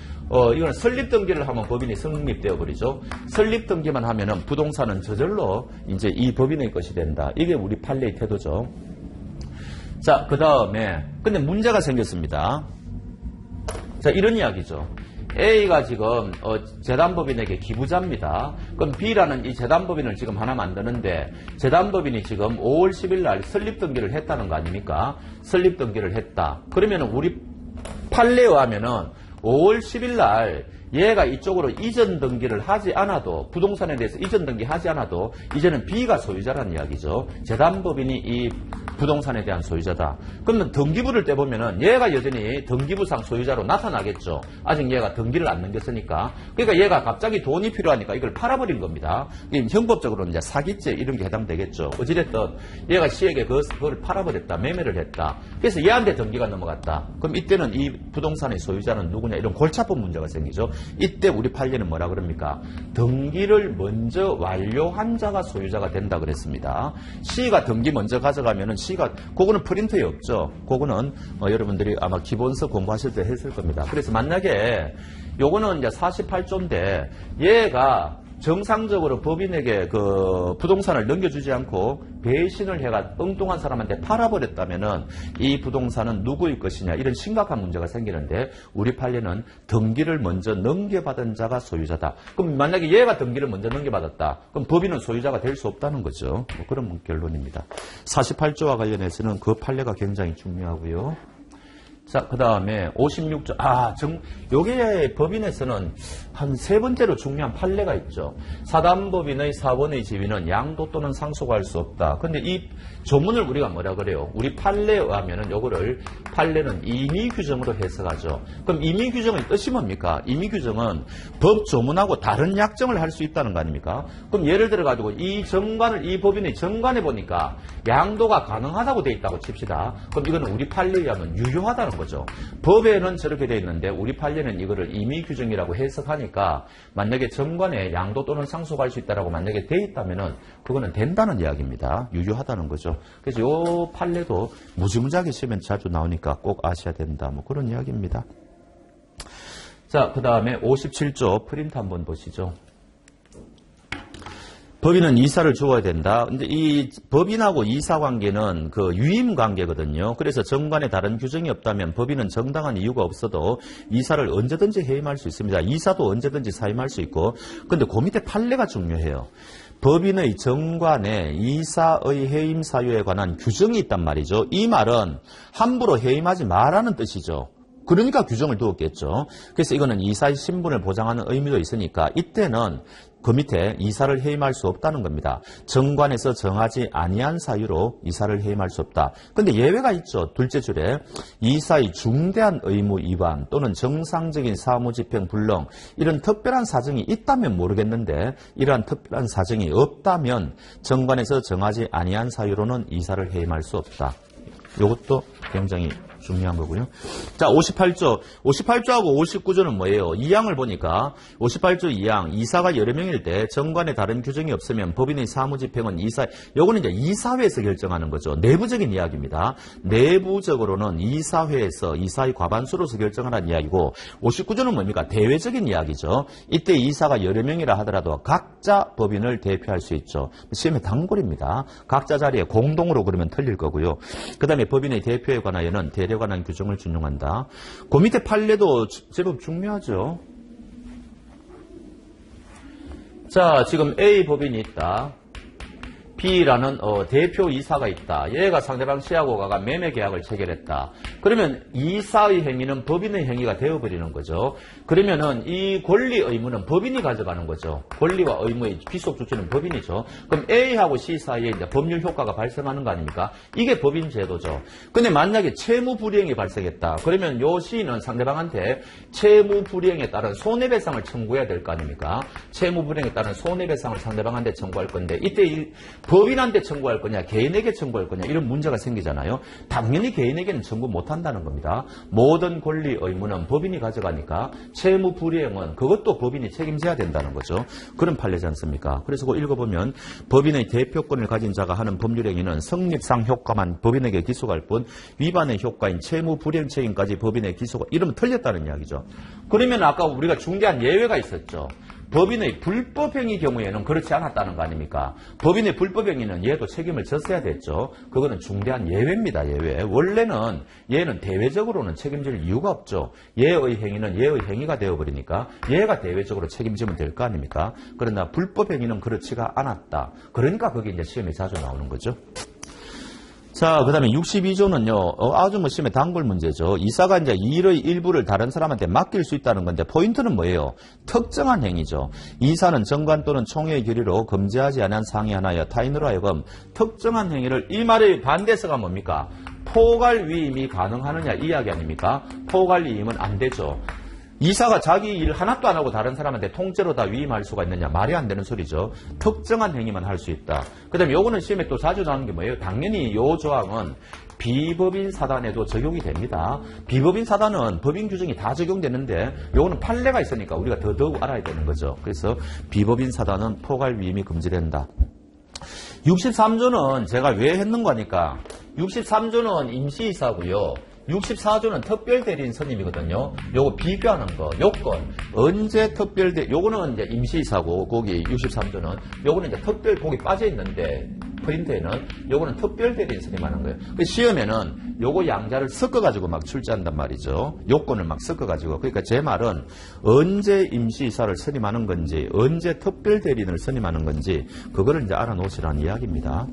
이건 설립 등기를 하면 법인이 성립되어 버리죠. 설립 등기만 하면은 부동산은 저절로 이제 이 법인의 것이 된다. 이게 우리 판례의 태도죠. 자, 그 다음에 근데 문제가 생겼습니다. 자, 이런 이야기죠. A가 지금 재단법인에게 기부자입니다. 그럼 B라는 이 재단법인을 지금 하나 만드는데 재단법인이 지금 5월 10일 날 설립 등기를 했다는 거 아닙니까? 설립 등기를 했다. 그러면 우리 판례에 의하면은 5월 10일 날 얘가 이쪽으로 이전 등기를 하지 않아도 부동산에 대해서 이전 등기하지 않아도 이제는 B가 소유자라는 이야기죠. 재단법인이 이 부동산에 대한 소유자다. 그러면 등기부를 떼보면은 얘가 여전히 등기부상 소유자로 나타나겠죠. 아직 얘가 등기를 안 넘겼으니까. 그러니까 얘가 갑자기 돈이 필요하니까 이걸 팔아버린 겁니다. 형법적으로는 이제 사기죄 이런 게 해당되겠죠. 어찌됐든 얘가 C에게 그걸 팔아버렸다. 매매를 했다. 그래서 얘한테 등기가 넘어갔다. 그럼 이때는 이 부동산의 소유자는 누구냐 이런 골치 아픈 문제가 생기죠. 이때 우리 판례는 뭐라 그럽니까? 등기를 먼저 완료한 자가 소유자가 된다 그랬습니다. C가 등기 먼저 가져가면은 C가 그거는 프린터에 없죠. 그거는 여러분들이 아마 기본서 공부하실 때 했을 겁니다. 그래서 만약에 요거는 이제 48조인데 얘가 정상적으로 법인에게 그 부동산을 넘겨주지 않고 배신을 해가 엉뚱한 사람한테 팔아버렸다면은 이 부동산은 누구의 것이냐 이런 심각한 문제가 생기는데 우리 판례는 등기를 먼저 넘겨받은 자가 소유자다. 그럼 만약에 얘가 등기를 먼저 넘겨받았다. 그럼 법인은 소유자가 될 수 없다는 거죠. 뭐 그런 결론입니다. 48조와 관련해서는 그 판례가 굉장히 중요하고요. 자, 그 다음에 56조. 요게 법인에서는 한 세 번째로 중요한 판례가 있죠. 사단법인의 사원의 지위는 양도 또는 상속을 할 수 없다. 근데 이 조문을 우리가 뭐라 그래요? 우리 판례에 의하면은 요거를 판례는 임의규정으로 해석하죠. 그럼 임의규정의 뜻이 뭡니까? 임의규정은 법 조문하고 다른 약정을 할 수 있다는 거 아닙니까? 그럼 예를 들어 가지고 이 법인의 정관에 보니까 양도가 가능하다고 돼 있다고 칩시다. 그럼 이거는 우리 판례에 의하면 유효하다는 거죠. 법에는 저렇게 돼 있는데 우리 판례는 이거를 임의규정이라고 해석하니까 만약에 정관에 양도 또는 상속할 수 있다라고 만약에 돼 있다면은 그거는 된다는 이야기입니다. 유효하다는 거죠. 그래서 요 판례도 무지무지하게 시험에 자주 나오니까 꼭 아셔야 된다. 뭐 그런 이야기입니다. 자, 그 다음에 57조 프린트 한번 보시죠. 법인은 이사를 주어야 된다. 근데 이 법인하고 이사 관계는 그 유임 관계거든요. 그래서 정관에 다른 규정이 없다면 법인은 정당한 이유가 없어도 이사를 언제든지 해임할 수 있습니다. 이사도 언제든지 사임할 수 있고. 근데 그 밑에 판례가 중요해요. 법인의 정관에 이사의 해임 사유에 관한 규정이 있단 말이죠. 이 말은 함부로 해임하지 마라는 뜻이죠. 그러니까 규정을 두었겠죠. 그래서 이거는 이사의 신분을 보장하는 의미도 있으니까 이때는 그 밑에 이사를 해임할 수 없다는 겁니다. 정관에서 정하지 아니한 사유로 이사를 해임할 수 없다. 근데 예외가 있죠. 둘째 줄에 이사의 중대한 의무 위반 또는 정상적인 사무집행 불능 이런 특별한 사정이 있다면 모르겠는데 이러한 특별한 사정이 없다면 정관에서 정하지 아니한 사유로는 이사를 해임할 수 없다. 이것도 굉장히 중요한 거고요. 자, 58조. 58조하고 59조는 뭐예요? 2항을 보니까 58조 2항 이사가 여러 명일 때 정관에 다른 규정이 없으면 법인의 사무집행은 요거는 이제 이사회에서 결정하는 거죠. 내부적인 이야기입니다. 내부적으로는 이사회에서 이사의 과반수로서 결정하라는 이야기고 59조는 뭡니까? 대외적인 이야기죠. 이때 이사가 여러 명이라 하더라도 각자 법인을 대표할 수 있죠. 시험의 단골입니다. 각자 자리에 공동으로 그러면 틀릴 거고요. 그 다음에 법인의 대표에 관하여는 대례 관한 규정을 준용한다. 그 밑에 판례도 제법 중요하죠. 자, 지금 A 법인이 있다. B라는 대표 이사가 있다. 얘가 상대방 씨하고 가가 매매 계약을 체결했다. 그러면 이사의 행위는 법인의 행위가 되어버리는 거죠. 그러면은 이 권리 의무는 법인이 가져가는 거죠. 권리와 의무의 귀속 주체는 법인이죠. 그럼 A하고 C 사이에 이제 법률 효과가 발생하는 거 아닙니까? 이게 법인 제도죠. 근데 만약에 채무 불이행이 발생했다. 그러면 요 C는 상대방한테 채무 불이행에 따른 손해배상을 청구해야 될 거 아닙니까? 채무 불이행에 따른 손해배상을 상대방한테 청구할 건데 이때 법인한테 청구할 거냐, 개인에게 청구할 거냐 이런 문제가 생기잖아요. 당연히 개인에게는 청구 못한다는 겁니다. 모든 권리 의무는 법인이 가져가니까 채무 불이행은 그것도 법인이 책임져야 된다는 거죠. 그런 판례지 않습니까? 그래서 그거 읽어보면 법인의 대표권을 가진 자가 하는 법률행위는 성립상 효과만 법인에게 기소할 뿐 위반의 효과인 채무 불이행 책임까지 법인에 기소가 이러면 틀렸다는 이야기죠. 그러면 아까 우리가 중대한 예외가 있었죠. 법인의 불법행위 경우에는 그렇지 않았다는 거 아닙니까? 법인의 불법행위는 얘도 책임을 졌어야 됐죠. 그거는 중대한 예외입니다. 예외. 원래는 얘는 대외적으로는 책임질 이유가 없죠. 얘의 행위는 얘의 행위가 되어버리니까 얘가 대외적으로 책임지면 될 거 아닙니까? 그러나 불법행위는 그렇지가 않았다. 그러니까 그게 이제 시험에 자주 나오는 거죠. 자, 그 다음에 62조는요, 아주 뭐 시험의 단골 문제죠. 이사가 이제 일의 일부를 다른 사람한테 맡길 수 있다는 건데, 포인트는 뭐예요? 특정한 행위죠. 이사는 정관 또는 총회의 결의로 금지하지 않은 상이 하나여 타인으로 하여금 특정한 행위를, 이 말의 반대서가 뭡니까? 포괄 위임이 가능하느냐, 이 이야기 아닙니까? 포괄 위임은 안 되죠. 이사가 자기 일 하나도 안 하고 다른 사람한테 통째로 다 위임할 수가 있느냐? 말이 안 되는 소리죠. 특정한 행위만 할 수 있다. 그 다음에 요거는 시험에 또 자주 나오는 게 뭐예요? 당연히 요 조항은 비법인 사단에도 적용이 됩니다. 비법인 사단은 법인 규정이 다 적용되는데 요거는 판례가 있으니까 우리가 더더욱 알아야 되는 거죠. 그래서 비법인 사단은 포괄 위임이 금지된다. 63조는 제가 왜 했는 거니까 63조는 임시이사고요. 64조는 특별대리인 선임이거든요. 요거 비교하는 거, 요건 언제 요거는 이제 임시이사고 거기 63조는 요거는 이제 거기 빠져 있는데 프린트에는 요거는 특별대리인 선임하는 거예요. 시험에는 요거 양자를 섞어가지고 막 출제한단 말이죠. 요건을 막 섞어가지고. 그러니까 제 말은 언제 임시이사를 선임하는 건지, 언제 특별대리인을 선임하는 건지, 그거를 이제 알아놓으시라는 이야기입니다.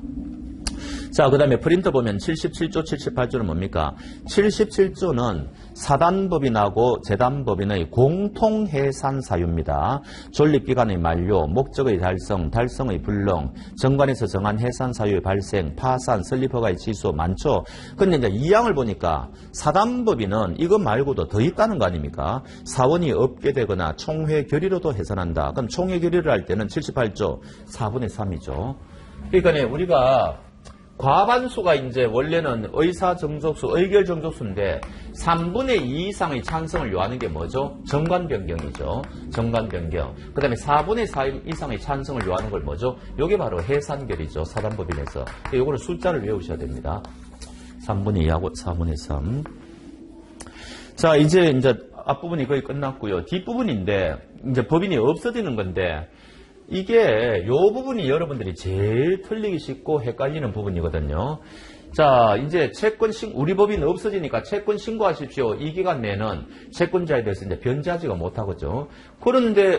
자, 그 다음에 프린터 보면 77조, 78조는 뭡니까? 77조는 사단법인하고 재단법인의 공통해산 사유입니다. 존립기간의 만료, 목적의 달성, 달성의 불능, 정관에서 정한 해산 사유의 발생, 파산, 설립허가의 취소 많죠? 근데 이제 2항을 보니까 사단법인은 이거 말고도 더 있다는 거 아닙니까? 사원이 없게 되거나 총회 결의로도 해산한다. 그럼 총회 결의를 할 때는 78조 4분의 3이죠. 그러니까 우리가 과반수가 이제 원래는 의사정족수, 의결정족수인데 3분의 2 이상의 찬성을 요하는 게 뭐죠? 정관변경이죠. 정관변경. 그 다음에 4분의 4 이상의 찬성을 요하는 걸 뭐죠? 요게 바로 해산결이죠. 사단법인에서. 요거는 숫자를 외우셔야 됩니다. 3분의 2하고 4분의 3. 자, 이제 앞부분이 거의 끝났고요. 뒷부분인데 이제 법인이 없어지는 건데 이게 요 부분이 여러분들이 제일 틀리기 쉽고 헷갈리는 부분이거든요. 자, 이제 우리 법인 없어지니까 채권 신고하십시오. 이 기간 내에는 채권자에 대해서 이제 변제하지가 못하겠죠. 그런데,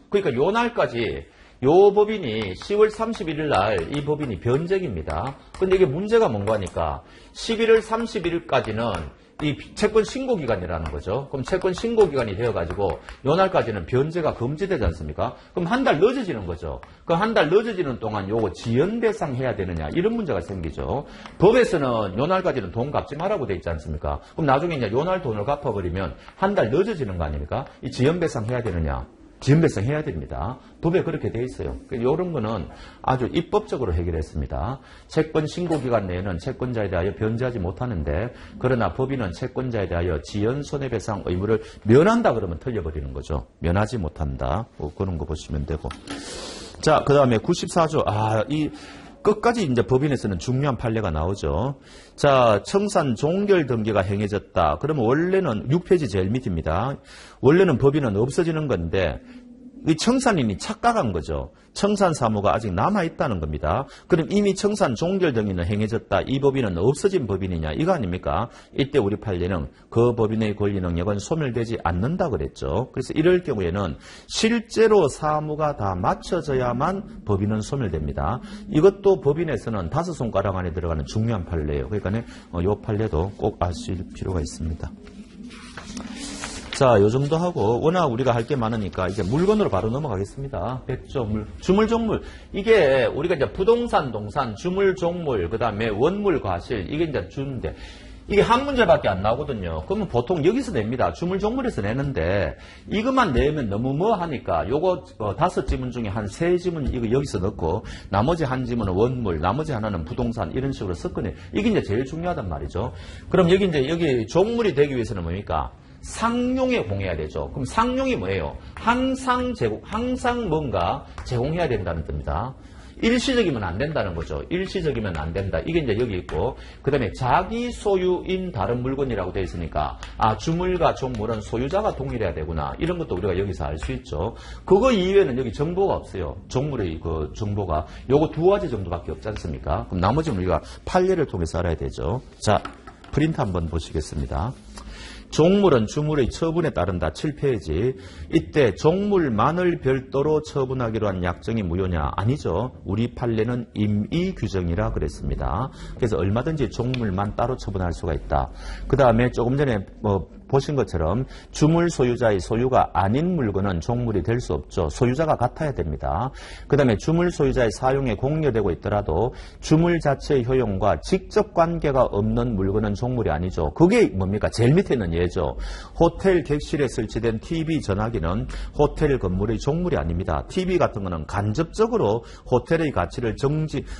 그러니까 요 날까지 요 법인이 10월 31일 날 이 법인이 변제기입니다. 근데 이게 문제가 뭔가 하니까 11월 31일까지는 이 채권 신고 기간이라는 거죠. 그럼 채권 신고 기간이 되어가지고 요 날까지는 변제가 금지되지 않습니까? 그럼 한 달 늦어지는 거죠. 그 한 달 늦어지는 동안 요거 지연배상해야 되느냐 이런 문제가 생기죠. 법에서는 요 날까지는 돈 갚지 말라고 돼 있지 않습니까? 그럼 나중에 이제 요 날 돈을 갚아버리면 한 달 늦어지는 거 아닙니까? 이 지연배상해야 되느냐? 지연배상해야 됩니다. 법에 그렇게 돼 있어요. 이런 거는 아주 입법적으로 해결했습니다. 채권 신고 기간 내에는 채권자에 대하여 변제하지 못하는데 그러나 법인은 채권자에 대하여 지연 손해배상 의무를 면한다 그러면 틀려버리는 거죠. 면하지 못한다. 그런 거 보시면 되고. 자, 그 다음에 94조. 끝까지 이제 법인에서는 중요한 판례가 나오죠. 자, 청산 종결 등기가 행해졌다. 그러면 원래는 6페이지 제일 밑입니다. 원래는 법인은 없어지는 건데 이 청산인이 착각한 거죠. 청산 사무가 아직 남아있다는 겁니다. 그럼 이미 청산 종결 등기는 행해졌다. 이 법인은 없어진 법인이냐? 이거 아닙니까? 이때 우리 판례는 그 법인의 권리 능력은 소멸되지 않는다 그랬죠. 그래서 이럴 경우에는 실제로 사무가 다 마쳐져야만 법인은 소멸됩니다. 이것도 법인에서는 5손가락 안에 들어가는 중요한 판례예요. 그러니까 이 판례도 꼭 아실 필요가 있습니다. 자, 요 정도 하고 워낙 우리가 할 게 많으니까 이제 물건으로 바로 넘어가겠습니다. 백조물, 주물종물. 이게 우리가 이제 부동산, 동산, 주물종물, 그 다음에 원물, 과실 이게 이제 주인데 이게 한 문제밖에 안 나오거든요. 그러면 보통 여기서 냅니다. 주물종물에서 내는데 이것만 내면 너무 뭐 하니까 요거 5지문 중에 한 3지문 이거 여기서 넣고 나머지 한 지문은 원물, 나머지 하나는 부동산 이런 식으로 섞어내. 이게 이제 제일 중요하단 말이죠. 그럼 여기 종물이 되기 위해서는 뭡니까? 상용에 공해야 되죠. 그럼 상용이 뭐예요? 항상 뭔가 제공해야 된다는 뜻입니다. 일시적이면 안 된다는 거죠. 일시적이면 안 된다. 이게 이제 여기 있고, 그 다음에 자기 소유인 다른 물건이라고 되어 있으니까, 주물과 종물은 소유자가 동일해야 되구나. 이런 것도 우리가 여기서 알 수 있죠. 그거 이외에는 여기 정보가 없어요. 종물의 그 정보가. 요거 2가지 정도밖에 없지 않습니까? 그럼 나머지는 우리가 판례를 통해서 알아야 되죠. 자, 프린트 한번 보시겠습니다. 종물은 주물의 처분에 따른다. 7페이지. 이때 종물만을 별도로 처분하기로 한 약정이 무효냐? 아니죠. 우리 판례는 임의 규정이라 그랬습니다. 그래서 얼마든지 종물만 따로 처분할 수가 있다. 그 다음에 조금 전에 보신 것처럼 주물 소유자의 소유가 아닌 물건은 종물이 될 수 없죠. 소유자가 같아야 됩니다. 그 다음에 주물 소유자의 사용에 공여되고 있더라도 주물 자체의 효용과 직접 관계가 없는 물건은 종물이 아니죠. 그게 뭡니까? 제일 밑에 있는 예죠. 호텔 객실에 설치된 TV 전화기는 호텔 건물의 종물이 아닙니다. TV 같은 거는 간접적으로 호텔의 가치를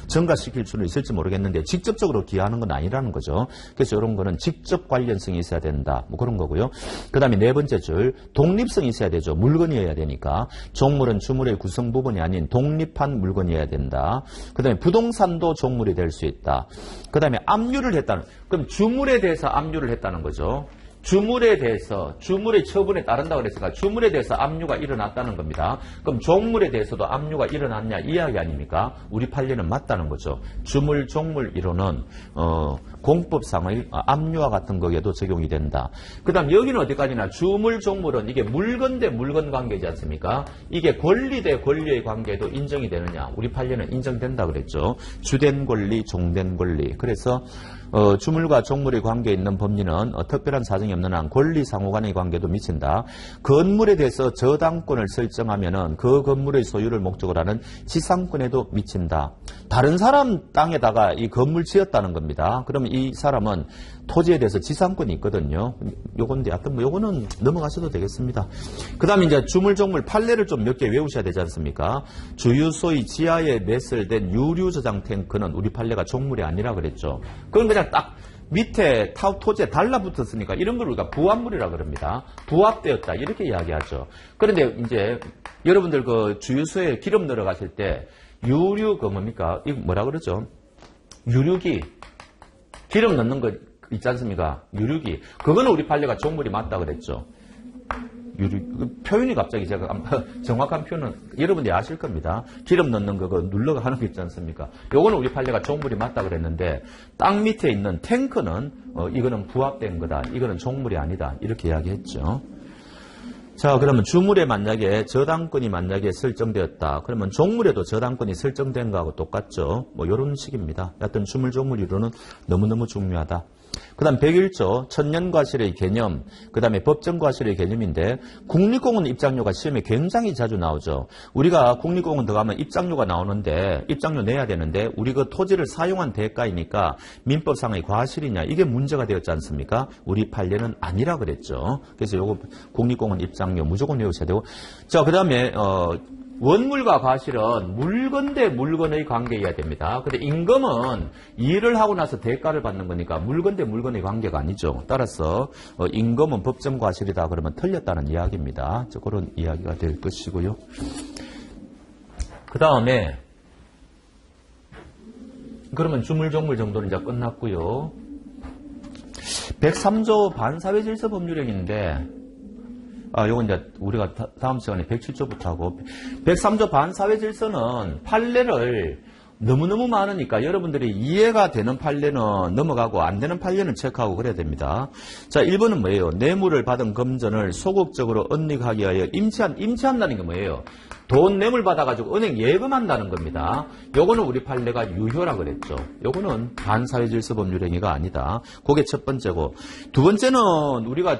증가시킬 수는 있을지 모르겠는데 직접적으로 기여하는 건 아니라는 거죠. 그래서 이런 거는 직접 관련성이 있어야 된다. 그런 이런 거고요. 그 다음에 네 번째 줄, 독립성이 있어야 되죠. 물건이어야 되니까. 종물은 주물의 구성 부분이 아닌 독립한 물건이어야 된다. 그 다음에 부동산도 종물이 될 수 있다. 그 다음에 압류를 했다는, 그럼 주물에 대해서 압류를 했다는 거죠. 주물에 대해서, 주물의 처분에 따른다고 그랬으니까 주물에 대해서 압류가 일어났다는 겁니다. 그럼 종물에 대해서도 압류가 일어났냐 이야기 아닙니까? 우리 판례는 맞다는 거죠. 주물, 종물 이론은 공법상의 압류와 같은 거에도 적용이 된다. 그 다음 여기는 어디까지나 주물, 종물은 이게 물건 대 물건 관계지 않습니까? 이게 권리 대 권리의 관계도 인정이 되느냐? 우리 판례는 인정된다 그랬죠. 주된 권리, 종된 권리. 그래서 주물과 종물의 관계에 있는 법리는 특별한 사정이 없는 한 권리 상호간의 관계도 미친다. 건물에 대해서 저당권을 설정하면은 그 건물의 소유를 목적으로 하는 지상권에도 미친다. 다른 사람 땅에다가 이 건물 지었다는 겁니다. 그러면 이 사람은 토지에 대해서 지상권이 있거든요. 요건데 하여튼 뭐 요거는 넘어가셔도 되겠습니다. 그 다음에 이제 주물, 종물 판례를 좀 몇 개 외우셔야 되지 않습니까? 주유소의 지하에 매설된 유류 저장 탱크는 우리 판례가 종물이 아니라 그랬죠. 그건 그냥 딱 밑에 토지에 달라붙었으니까 이런 걸 우리가 부합물이라 그럽니다. 부합되었다 이렇게 이야기하죠. 그런데 이제 여러분들 그 주유소에 기름 넣으러 가실 때 유류 그 뭡니까? 이거 뭐라 그러죠? 유류기 기름 넣는 거 있지 않습니까? 유류기. 그거는 우리 판례가 종물이 맞다 그랬죠. 표현이 갑자기 제가 정확한 표현은 여러분들이 아실 겁니다. 기름 넣는 거 눌러가 하는 거 있지 않습니까? 요거는 우리 판례가 종물이 맞다 그랬는데 땅 밑에 있는 탱크는 이거는 부합된 거다. 이거는 종물이 아니다. 이렇게 이야기했죠. 자, 그러면 주물에 만약에 저당권이 만약에 설정되었다. 그러면 종물에도 저당권이 설정된 거하고 똑같죠. 뭐 이런 식입니다. 여하튼 주물, 종물 이론은 너무너무 중요하다. 그 다음 101조 천년과실의 개념, 그 다음에 법정과실의 개념인데 국립공원 입장료가 시험에 굉장히 자주 나오죠. 우리가 국립공원 들어가면 입장료가 나오는데 입장료 내야 되는데 우리 그 토지를 사용한 대가이니까 민법상의 과실이냐 이게 문제가 되었지 않습니까? 우리 판례는 아니라 그랬죠. 그래서 요거 국립공원 입장료 무조건 외우셔야 되고, 자, 그 다음에 원물과 과실은 물건 대 물건의 관계여야 됩니다. 근데 임금은 일을 하고 나서 대가를 받는 거니까 물건 대 물건의 관계가 아니죠. 따라서 임금은 법정 과실이다 그러면 틀렸다는 이야기입니다. 그런 이야기가 될 것이고요. 그 다음에 그러면 주물, 종물 정도는 이제 끝났고요. 103조 반사회질서 법률행위인데 요건 이제 우리가 다음 시간에 107조부터 하고, 103조 반사회질서는 판례를 너무너무 많으니까 여러분들이 이해가 되는 판례는 넘어가고 안 되는 판례는 체크하고 그래야 됩니다. 자, 1번은 뭐예요? 뇌물을 받은 금전을 소극적으로 은닉하기 위하여 임치한다는 게 뭐예요? 돈 뇌물 받아가지고 은행 예금한다는 겁니다. 요거는 우리 판례가 유효라 그랬죠. 요거는 반사회질서법률행위가 아니다. 그게 첫 번째고, 두 번째는 우리가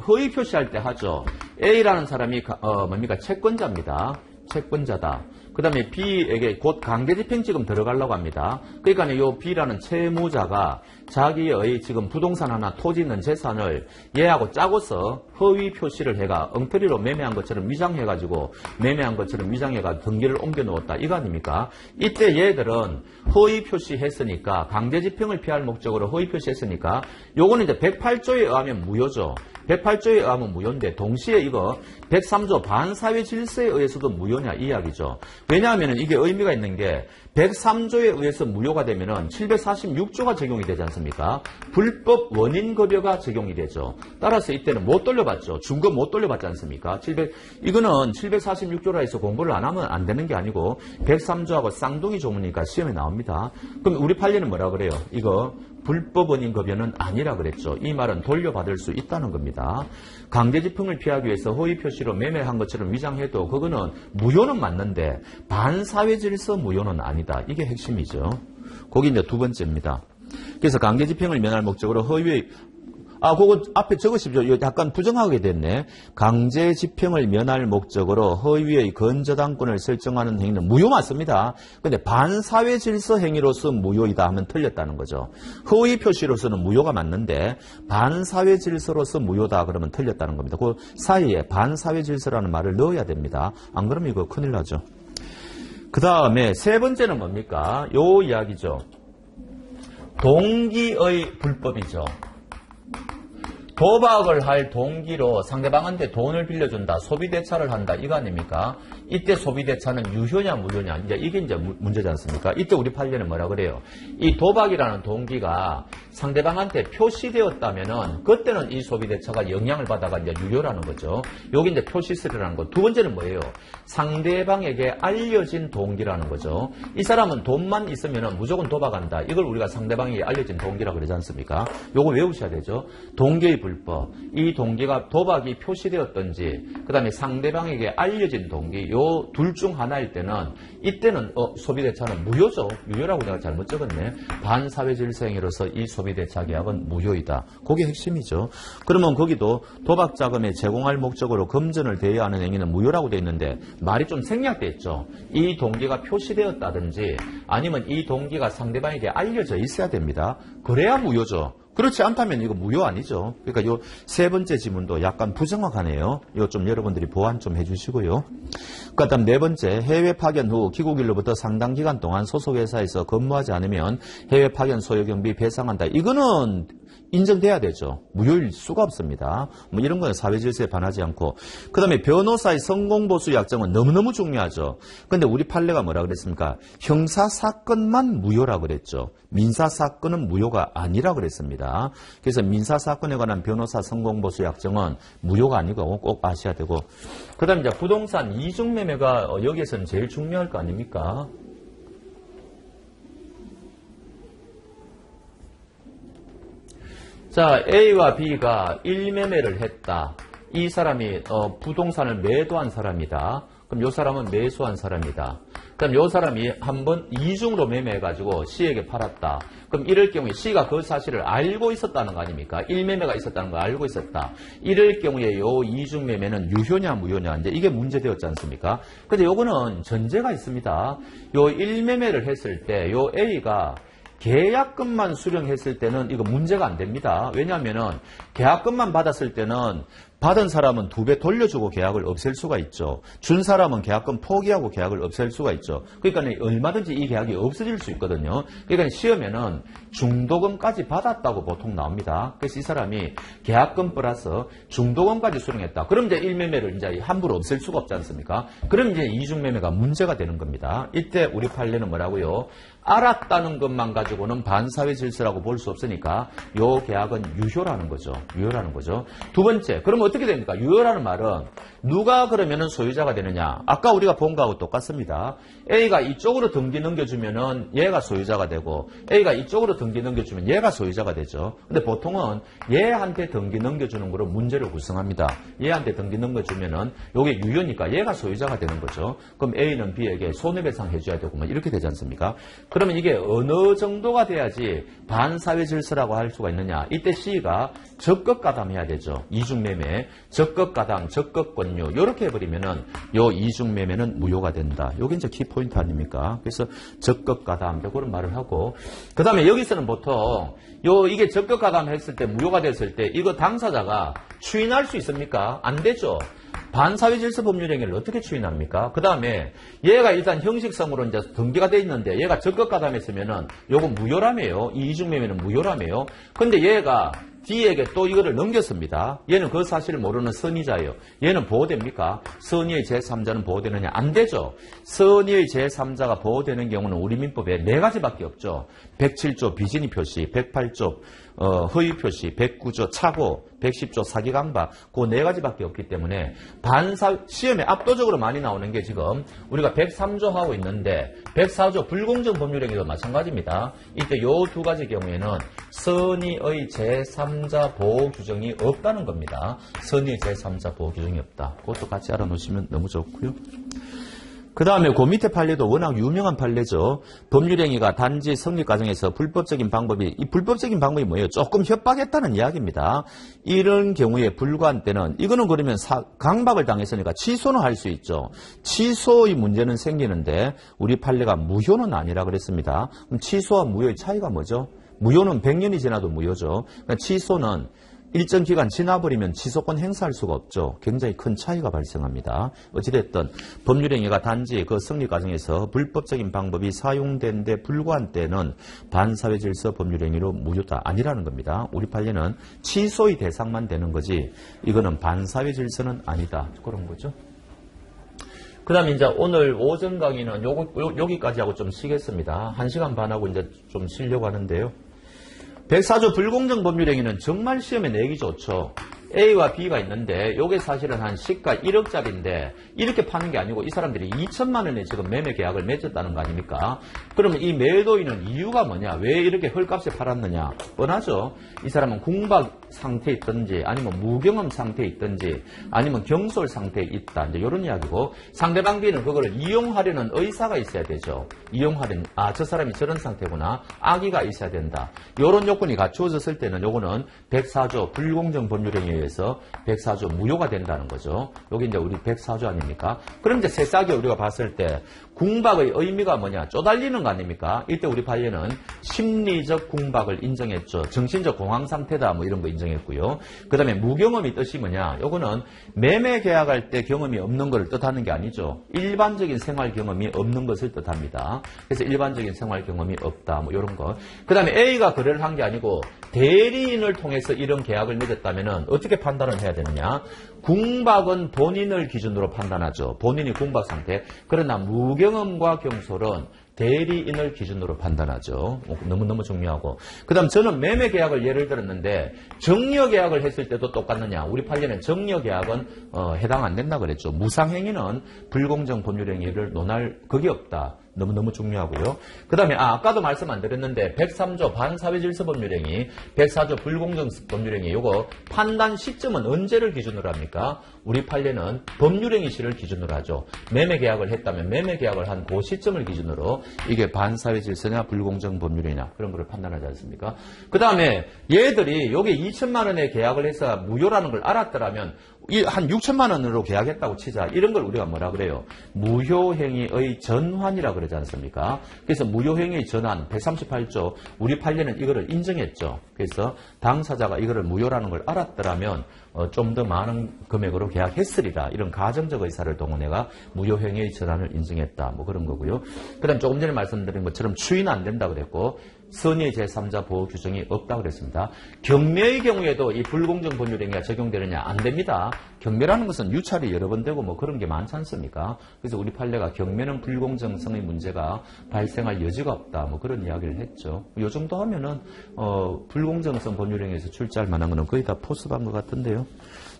허위 표시할 때 하죠. A라는 사람이 뭡니까? 채권자입니다. 채권자다. 그 다음에 B에게 곧 강제집행지금 들어가려고 합니다. 그러니까 요 B라는 채무자가 자기의 지금 부동산 하나 토지 있는 재산을 얘하고 짜고서 허위 표시를 해가 엉터리로 매매한 것처럼 위장해가지고 매매한 것처럼 위장해가 등기를 옮겨 놓았다. 이거 아닙니까? 이때 얘들은 허위 표시했으니까 강제집행을 피할 목적으로 허위 표시했으니까 요거는 이제 108조에 의하면 무효죠. 108조에 의하면 무효인데 동시에 이거 103조 반사회 질서에 의해서도 무효냐 이 이야기죠. 왜냐하면 이게 의미가 있는 게 103조에 의해서 무효가 되면은 746조가 적용이 되지 않습니까? 불법 원인급여가 적용이 되죠. 따라서 이때는 못 돌려받죠. 준거 못 돌려받지 않습니까? 이거는 746조라 해서 공부를 안 하면 안 되는 게 아니고 103조하고 쌍둥이 조문이니까 시험에 나옵니다. 그럼 우리 판례는 뭐라 그래요? 이거 불법 원인급여는 아니라 그랬죠. 이 말은 돌려받을 수 있다는 겁니다. 강제집행을 피하기 위해서 허위 표시로 매매한 것처럼 위장해도 그거는 무효는 맞는데 반사회질서 무효는 아니다. 이게 핵심이죠. 그게 이제 두 번째입니다. 그래서 강제집행을 면할 목적으로 그거 앞에 적으십시오. 약간 부정하게 됐네. 강제집행을 면할 목적으로 허위의 건저당권을 설정하는 행위는 무효 맞습니다. 근데 반사회질서 행위로서 무효이다 하면 틀렸다는 거죠. 허위 표시로서는 무효가 맞는데 반사회질서로서 무효다 그러면 틀렸다는 겁니다. 그 사이에 반사회질서라는 말을 넣어야 됩니다. 안 그러면 이거 큰일 나죠. 그 다음에 세 번째는 뭡니까? 요 이야기죠. 동기의 불법이죠. 도박을 할 동기로 상대방한테 돈을 빌려준다, 소비대차를 한다, 이거 아닙니까? 이때 소비대차는 유효냐, 무효냐, 이제 이게 이제 문제지 않습니까? 이때 우리 판례는 뭐라 그래요? 이 도박이라는 동기가 상대방한테 표시되었다면은, 그때는 이 소비대차가 영향을 받아가 이제 유효라는 거죠. 여기 이제 표시스라는 거. 두 번째는 뭐예요? 상대방에게 알려진 동기라는 거죠. 이 사람은 돈만 있으면은 무조건 도박한다. 이걸 우리가 상대방에게 알려진 동기라고 그러지 않습니까? 요거 외우셔야 되죠. 동기의 불법. 이 동기가 도박이 표시되었던지, 그 다음에 상대방에게 알려진 동기, 요 둘 중 하나일 때는, 이때는 소비대차는 무효죠. 유효라고 내가 잘못 적었네. 반사회질서행위로서 이 소비대차 계약은 무효이다. 그게 핵심이죠. 그러면 거기도 도박자금에 제공할 목적으로 금전을 대여하는 행위는 무효라고 되어 있는데, 말이 좀 생략돼 있죠. 이 동기가 표시되었다든지 아니면 이 동기가 상대방에게 알려져 있어야 됩니다. 그래야 무효죠. 그렇지 않다면 이거 무효 아니죠. 그러니까 요 세 번째 지문도 약간 부정확하네요. 이거 좀 여러분들이 보완 좀 해주시고요. 그다음 네 번째, 해외 파견 후 귀국일로부터 상당 기간 동안 소속 회사에서 근무하지 않으면 해외 파견 소요경비 배상한다. 이거는 인정돼야 되죠. 무효일 수가 없습니다. 뭐 이런 거는 사회질서에 반하지 않고. 그 다음에 변호사의 성공보수 약정은 너무너무 중요하죠. 근데 우리 판례가 뭐라 그랬습니까? 형사사건만 무효라 그랬죠. 민사사건은 무효가 아니라 그랬습니다. 그래서 민사사건에 관한 변호사 성공보수 약정은 무효가 아니고 꼭 아셔야 되고. 그 다음에 이제 부동산 이중매매가 여기에서는 제일 중요할 거 아닙니까? 자, A와 B가 1매매를 했다. 이 사람이 부동산을 매도한 사람이다. 그럼 이 사람은 매수한 사람이다. 그럼 이 사람이 한번 이중으로 매매해가지고 C에게 팔았다. 그럼 이럴 경우에 C가 그 사실을 알고 있었다는 거 아닙니까? 1매매가 있었다는 걸 알고 있었다. 이럴 경우에 이 이중 매매는 유효냐 무효냐 이제 이게 문제되었지 않습니까? 근데 요거는 전제가 있습니다. 요 1매매를 했을 때 요 A가 계약금만 수령했을 때는 이거 문제가 안 됩니다. 왜냐하면은 계약금만 받았을 때는 받은 사람은 2배 돌려주고 계약을 없앨 수가 있죠. 준 사람은 계약금 포기하고 계약을 없앨 수가 있죠. 그러니까 얼마든지 이 계약이 없어질 수 있거든요. 그러니까 시험에는 중도금까지 받았다고 보통 나옵니다. 그래서 이 사람이 계약금 플러스 중도금까지 수령했다. 그럼 이제 1매매를 이제 함부로 없앨 수가 없지 않습니까? 그럼 이제 이중매매가 문제가 되는 겁니다. 이때 우리 판례는 뭐라고요? 알았다는 것만 가지고는 반사회 질서라고 볼 수 없으니까 이 계약은 유효라는 거죠. 유효라는 거죠. 두 번째, 그러면 어떻게 됩니까? 유효라는 말은 누가 그러면은 소유자가 되느냐? 아까 우리가 본 거하고 똑같습니다. A가 이쪽으로 등기 넘겨주면은 얘가 소유자가 되고 A가 이쪽으로 등기 넘겨주면 얘가 소유자가 되죠. 근데 보통은 얘한테 등기 넘겨주는 거로 문제를 구성합니다. 얘한테 등기 넘겨주면은 요게 유효니까 얘가 소유자가 되는 거죠. 그럼 A는 B에게 손해배상 해줘야 되고 뭐 이렇게 되지 않습니까? 그러면 이게 어느 정도가 돼야지 반사회 질서라고 할 수가 있느냐? 이때 C가 적극가담해야 되죠. 이중매매, 적극가담, 적극권유 이렇게 해버리면은 요 이중매매는 무효가 된다. 요게 이제 키포인트 아닙니까? 그래서 적극가담 그런 말을 하고 그 다음에 여기서는 보통 이게 적극가담 했을 때 무효가 됐을 때 이거 당사자가 추인할 수 있습니까? 안 되죠. 반사회질서 법률행위를 어떻게 추인합니까? 그 다음에 얘가 일단 형식성으로 이제 등기가 돼 있는데 얘가 적극가담했으면은 요거 무효라며요. 이 이중매매는 무효라며요. 근데 얘가 D에게 또 이거를 넘겼습니다. 얘는 그 사실을 모르는 선의자예요. 얘는 보호됩니까? 선의의 제3자는 보호되느냐? 안 되죠. 선의의 제3자가 보호되는 경우는 우리 민법에 4가지밖에 없죠. 107조 비진의 표시, 108조 허위 표시, 109조 착오, 110조 사기 강박 그 4가지밖에 없기 때문에 시험에 압도적으로 많이 나오는 게 지금 우리가 103조 하고 있는데 104조 불공정 법률행위도 마찬가지입니다. 이때 요 2가지 경우에는 선의의 제3자 보호 규정이 없다는 겁니다. 선의의 제3자 보호 규정이 없다. 그것도 같이 알아놓으시면 너무 좋고요. 그 다음에 그 밑에 판례도 워낙 유명한 판례죠. 법률행위가 단지 성립 과정에서 불법적인 방법이, 이 불법적인 방법이 뭐예요? 조금 협박했다는 이야기입니다. 이런 경우에 불과한 때는 이거는 그러면 강박을 당했으니까 취소는 할 수 있죠. 취소의 문제는 생기는데 우리 판례가 무효는 아니라 그랬습니다. 그럼 취소와 무효의 차이가 뭐죠? 무효는 100년이 지나도 무효죠. 그러니까 취소는 일정 기간 지나버리면 지속권 행사할 수가 없죠. 굉장히 큰 차이가 발생합니다. 어찌됐든 법률행위가 단지 그 승리 과정에서 불법적인 방법이 사용된 데 불과한 때는 반사회질서 법률행위로 무효다 아니라는 겁니다. 우리 판례는 취소의 대상만 되는 거지 이거는 반사회질서는 아니다. 그런 거죠. 그 다음에 이제 오늘 오전 강의는 여기까지 하고 좀 쉬겠습니다. 1시간 반 하고 이제 좀 쉬려고 하는데요. 104조 불공정 법률행위는 정말 시험에 내기 좋죠. A와 B가 있는데 이게 사실은 한 시가 1억짜리인데 이렇게 파는 게 아니고 이 사람들이 2천만 원에 지금 매매 계약을 맺었다는 거 아닙니까? 그러면 이 매도인은 이유가 뭐냐? 왜 이렇게 헐값에 팔았느냐? 뻔하죠. 이 사람은 궁박 상태에 있든지 아니면 무경험 상태에 있든지 아니면 경솔 상태에 있다. 이제 이런 이야기고 상대방 B는 그거를 이용하려는 의사가 있어야 되죠. 이용하려는 저 사람이 저런 상태구나. 악의가 있어야 된다. 이런 요건이 갖추어졌을 때는 요거는 104조 불공정 법률행위에 의해서 104조 무효가 된다는 거죠. 여기 이제 우리 104조 아닙니까? 그럼 이제 새싹에 우리가 봤을 때 궁박의 의미가 뭐냐? 쪼달리는 거 아닙니까? 이때 우리 판례는 심리적 궁박을 인정했죠. 정신적 공황 상태다 뭐 이런 거 인정했고요. 그 다음에 무경험이 뜻이 뭐냐? 요거는 매매 계약할 때 경험이 없는 것을 뜻하는 게 아니죠. 일반적인 생활 경험이 없는 것을 뜻합니다. 그래서 일반적인 생활 경험이 없다 뭐 이런 거. 그 다음에 A가 거래를 한 게 아니고 대리인을 통해서 이런 계약을 맺었다면은 어떻게 판단을 해야 되느냐? 궁박은 본인을 기준으로 판단하죠. 본인이 궁박 상태. 그러나 무경험과 경솔은 대리인을 기준으로 판단하죠. 너무너무 중요하고. 그 다음 저는 매매 계약을 예를 들었는데 정려 계약을 했을 때도 똑같느냐. 우리 판례는 정려 계약은 해당 안 된다 그랬죠. 무상행위는 불공정 법률행위를 논할 그게 없다. 너무너무 중요하고요. 그 다음에 아까도 말씀 안 드렸는데 103조 반사회질서 법률행위, 104조 불공정 법률행위 요거 판단 시점은 언제를 기준으로 합니까? 우리 판례는 법률행위 시를 기준으로 하죠. 매매 계약을 했다면 매매 계약을 한 그 시점을 기준으로 이게 반사회질서냐 불공정 법률행위냐 그런 거를 판단하지 않습니까? 그 다음에 얘들이 요게 2천만 원에 계약을 해서 무효라는 걸 알았더라면 한 6천만 원으로 계약했다고 치자. 이런 걸 우리가 뭐라 그래요? 무효행위의 전환이라 그러지 않습니까? 그래서 무효행위의 전환 138조 우리 판례는 이거를 인정했죠. 그래서 당사자가 이거를 무효라는 걸 알았더라면 좀 더 많은 금액으로 계약했으리라. 이런 가정적 의사를 동원해가 무효행위의 전환을 인정했다. 뭐 그런 거고요. 그 다음 조금 전에 말씀드린 것처럼 추인 안 된다 그랬고 선의 제3자 보호 규정이 없다고 그랬습니다. 경매의 경우에도 이 불공정 법률행위가 적용되느냐? 안 됩니다. 경매라는 것은 유찰이 여러 번 되고 뭐 그런 게 많지 않습니까? 그래서 우리 판례가 경매는 불공정성의 문제가 발생할 여지가 없다. 뭐 그런 이야기를 했죠. 이 정도 하면은 불공정성 법률행위에서 출제할 만한 거는 거의 다 포섭한 것 같은데요.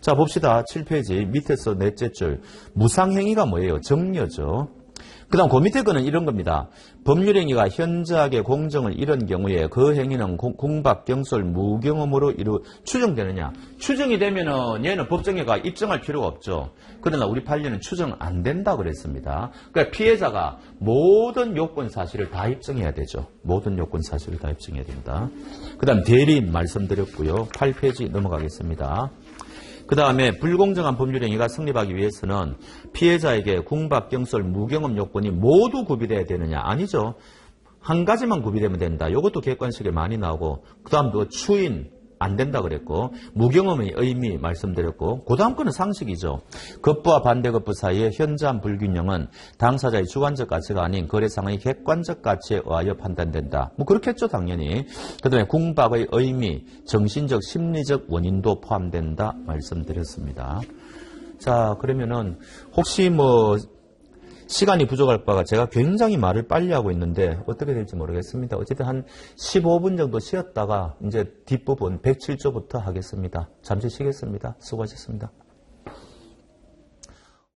자 봅시다. 7페이지 밑에서 넷째 줄 무상행위가 뭐예요? 정려죠. 그 다음 그 밑에 거는 이런 겁니다. 법률행위가 현저하게 공정을 잃은 경우에 그 행위는 궁박, 경솔, 무경험으로 추정되느냐. 추정이 되면은 얘는 법정에가 입증할 필요가 없죠. 그러나 우리 판례는 추정 안 된다 그랬습니다. 그러니까 피해자가 모든 요건 사실을 다 입증해야 되죠. 모든 요건 사실을 다 입증해야 됩니다. 그 다음 대리인 말씀드렸고요. 8페이지 넘어가겠습니다. 그 다음에 불공정한 법률행위가 성립하기 위해서는 피해자에게 궁박, 경솔, 무경험 요건이 모두 구비돼야 되느냐? 아니죠. 한 가지만 구비되면 된다. 이것도 객관식에 많이 나오고 그 다음 또 추인 안 된다 그랬고 무경험의 의미 말씀드렸고 그 다음 거는 상식이죠. 급부와 반대급부 사이의 현저한 불균형은 당사자의 주관적 가치가 아닌 거래상의 객관적 가치에 의하여 판단된다. 뭐 그렇겠죠 당연히. 그 다음에 궁박의 의미, 정신적, 심리적 원인도 포함된다 말씀드렸습니다. 자 그러면은 혹시 뭐 시간이 부족할 바가 제가 굉장히 말을 빨리 하고 있는데 어떻게 될지 모르겠습니다. 어쨌든 한 15분 정도 쉬었다가 이제 뒷부분 107조부터 하겠습니다. 잠시 쉬겠습니다. 수고하셨습니다.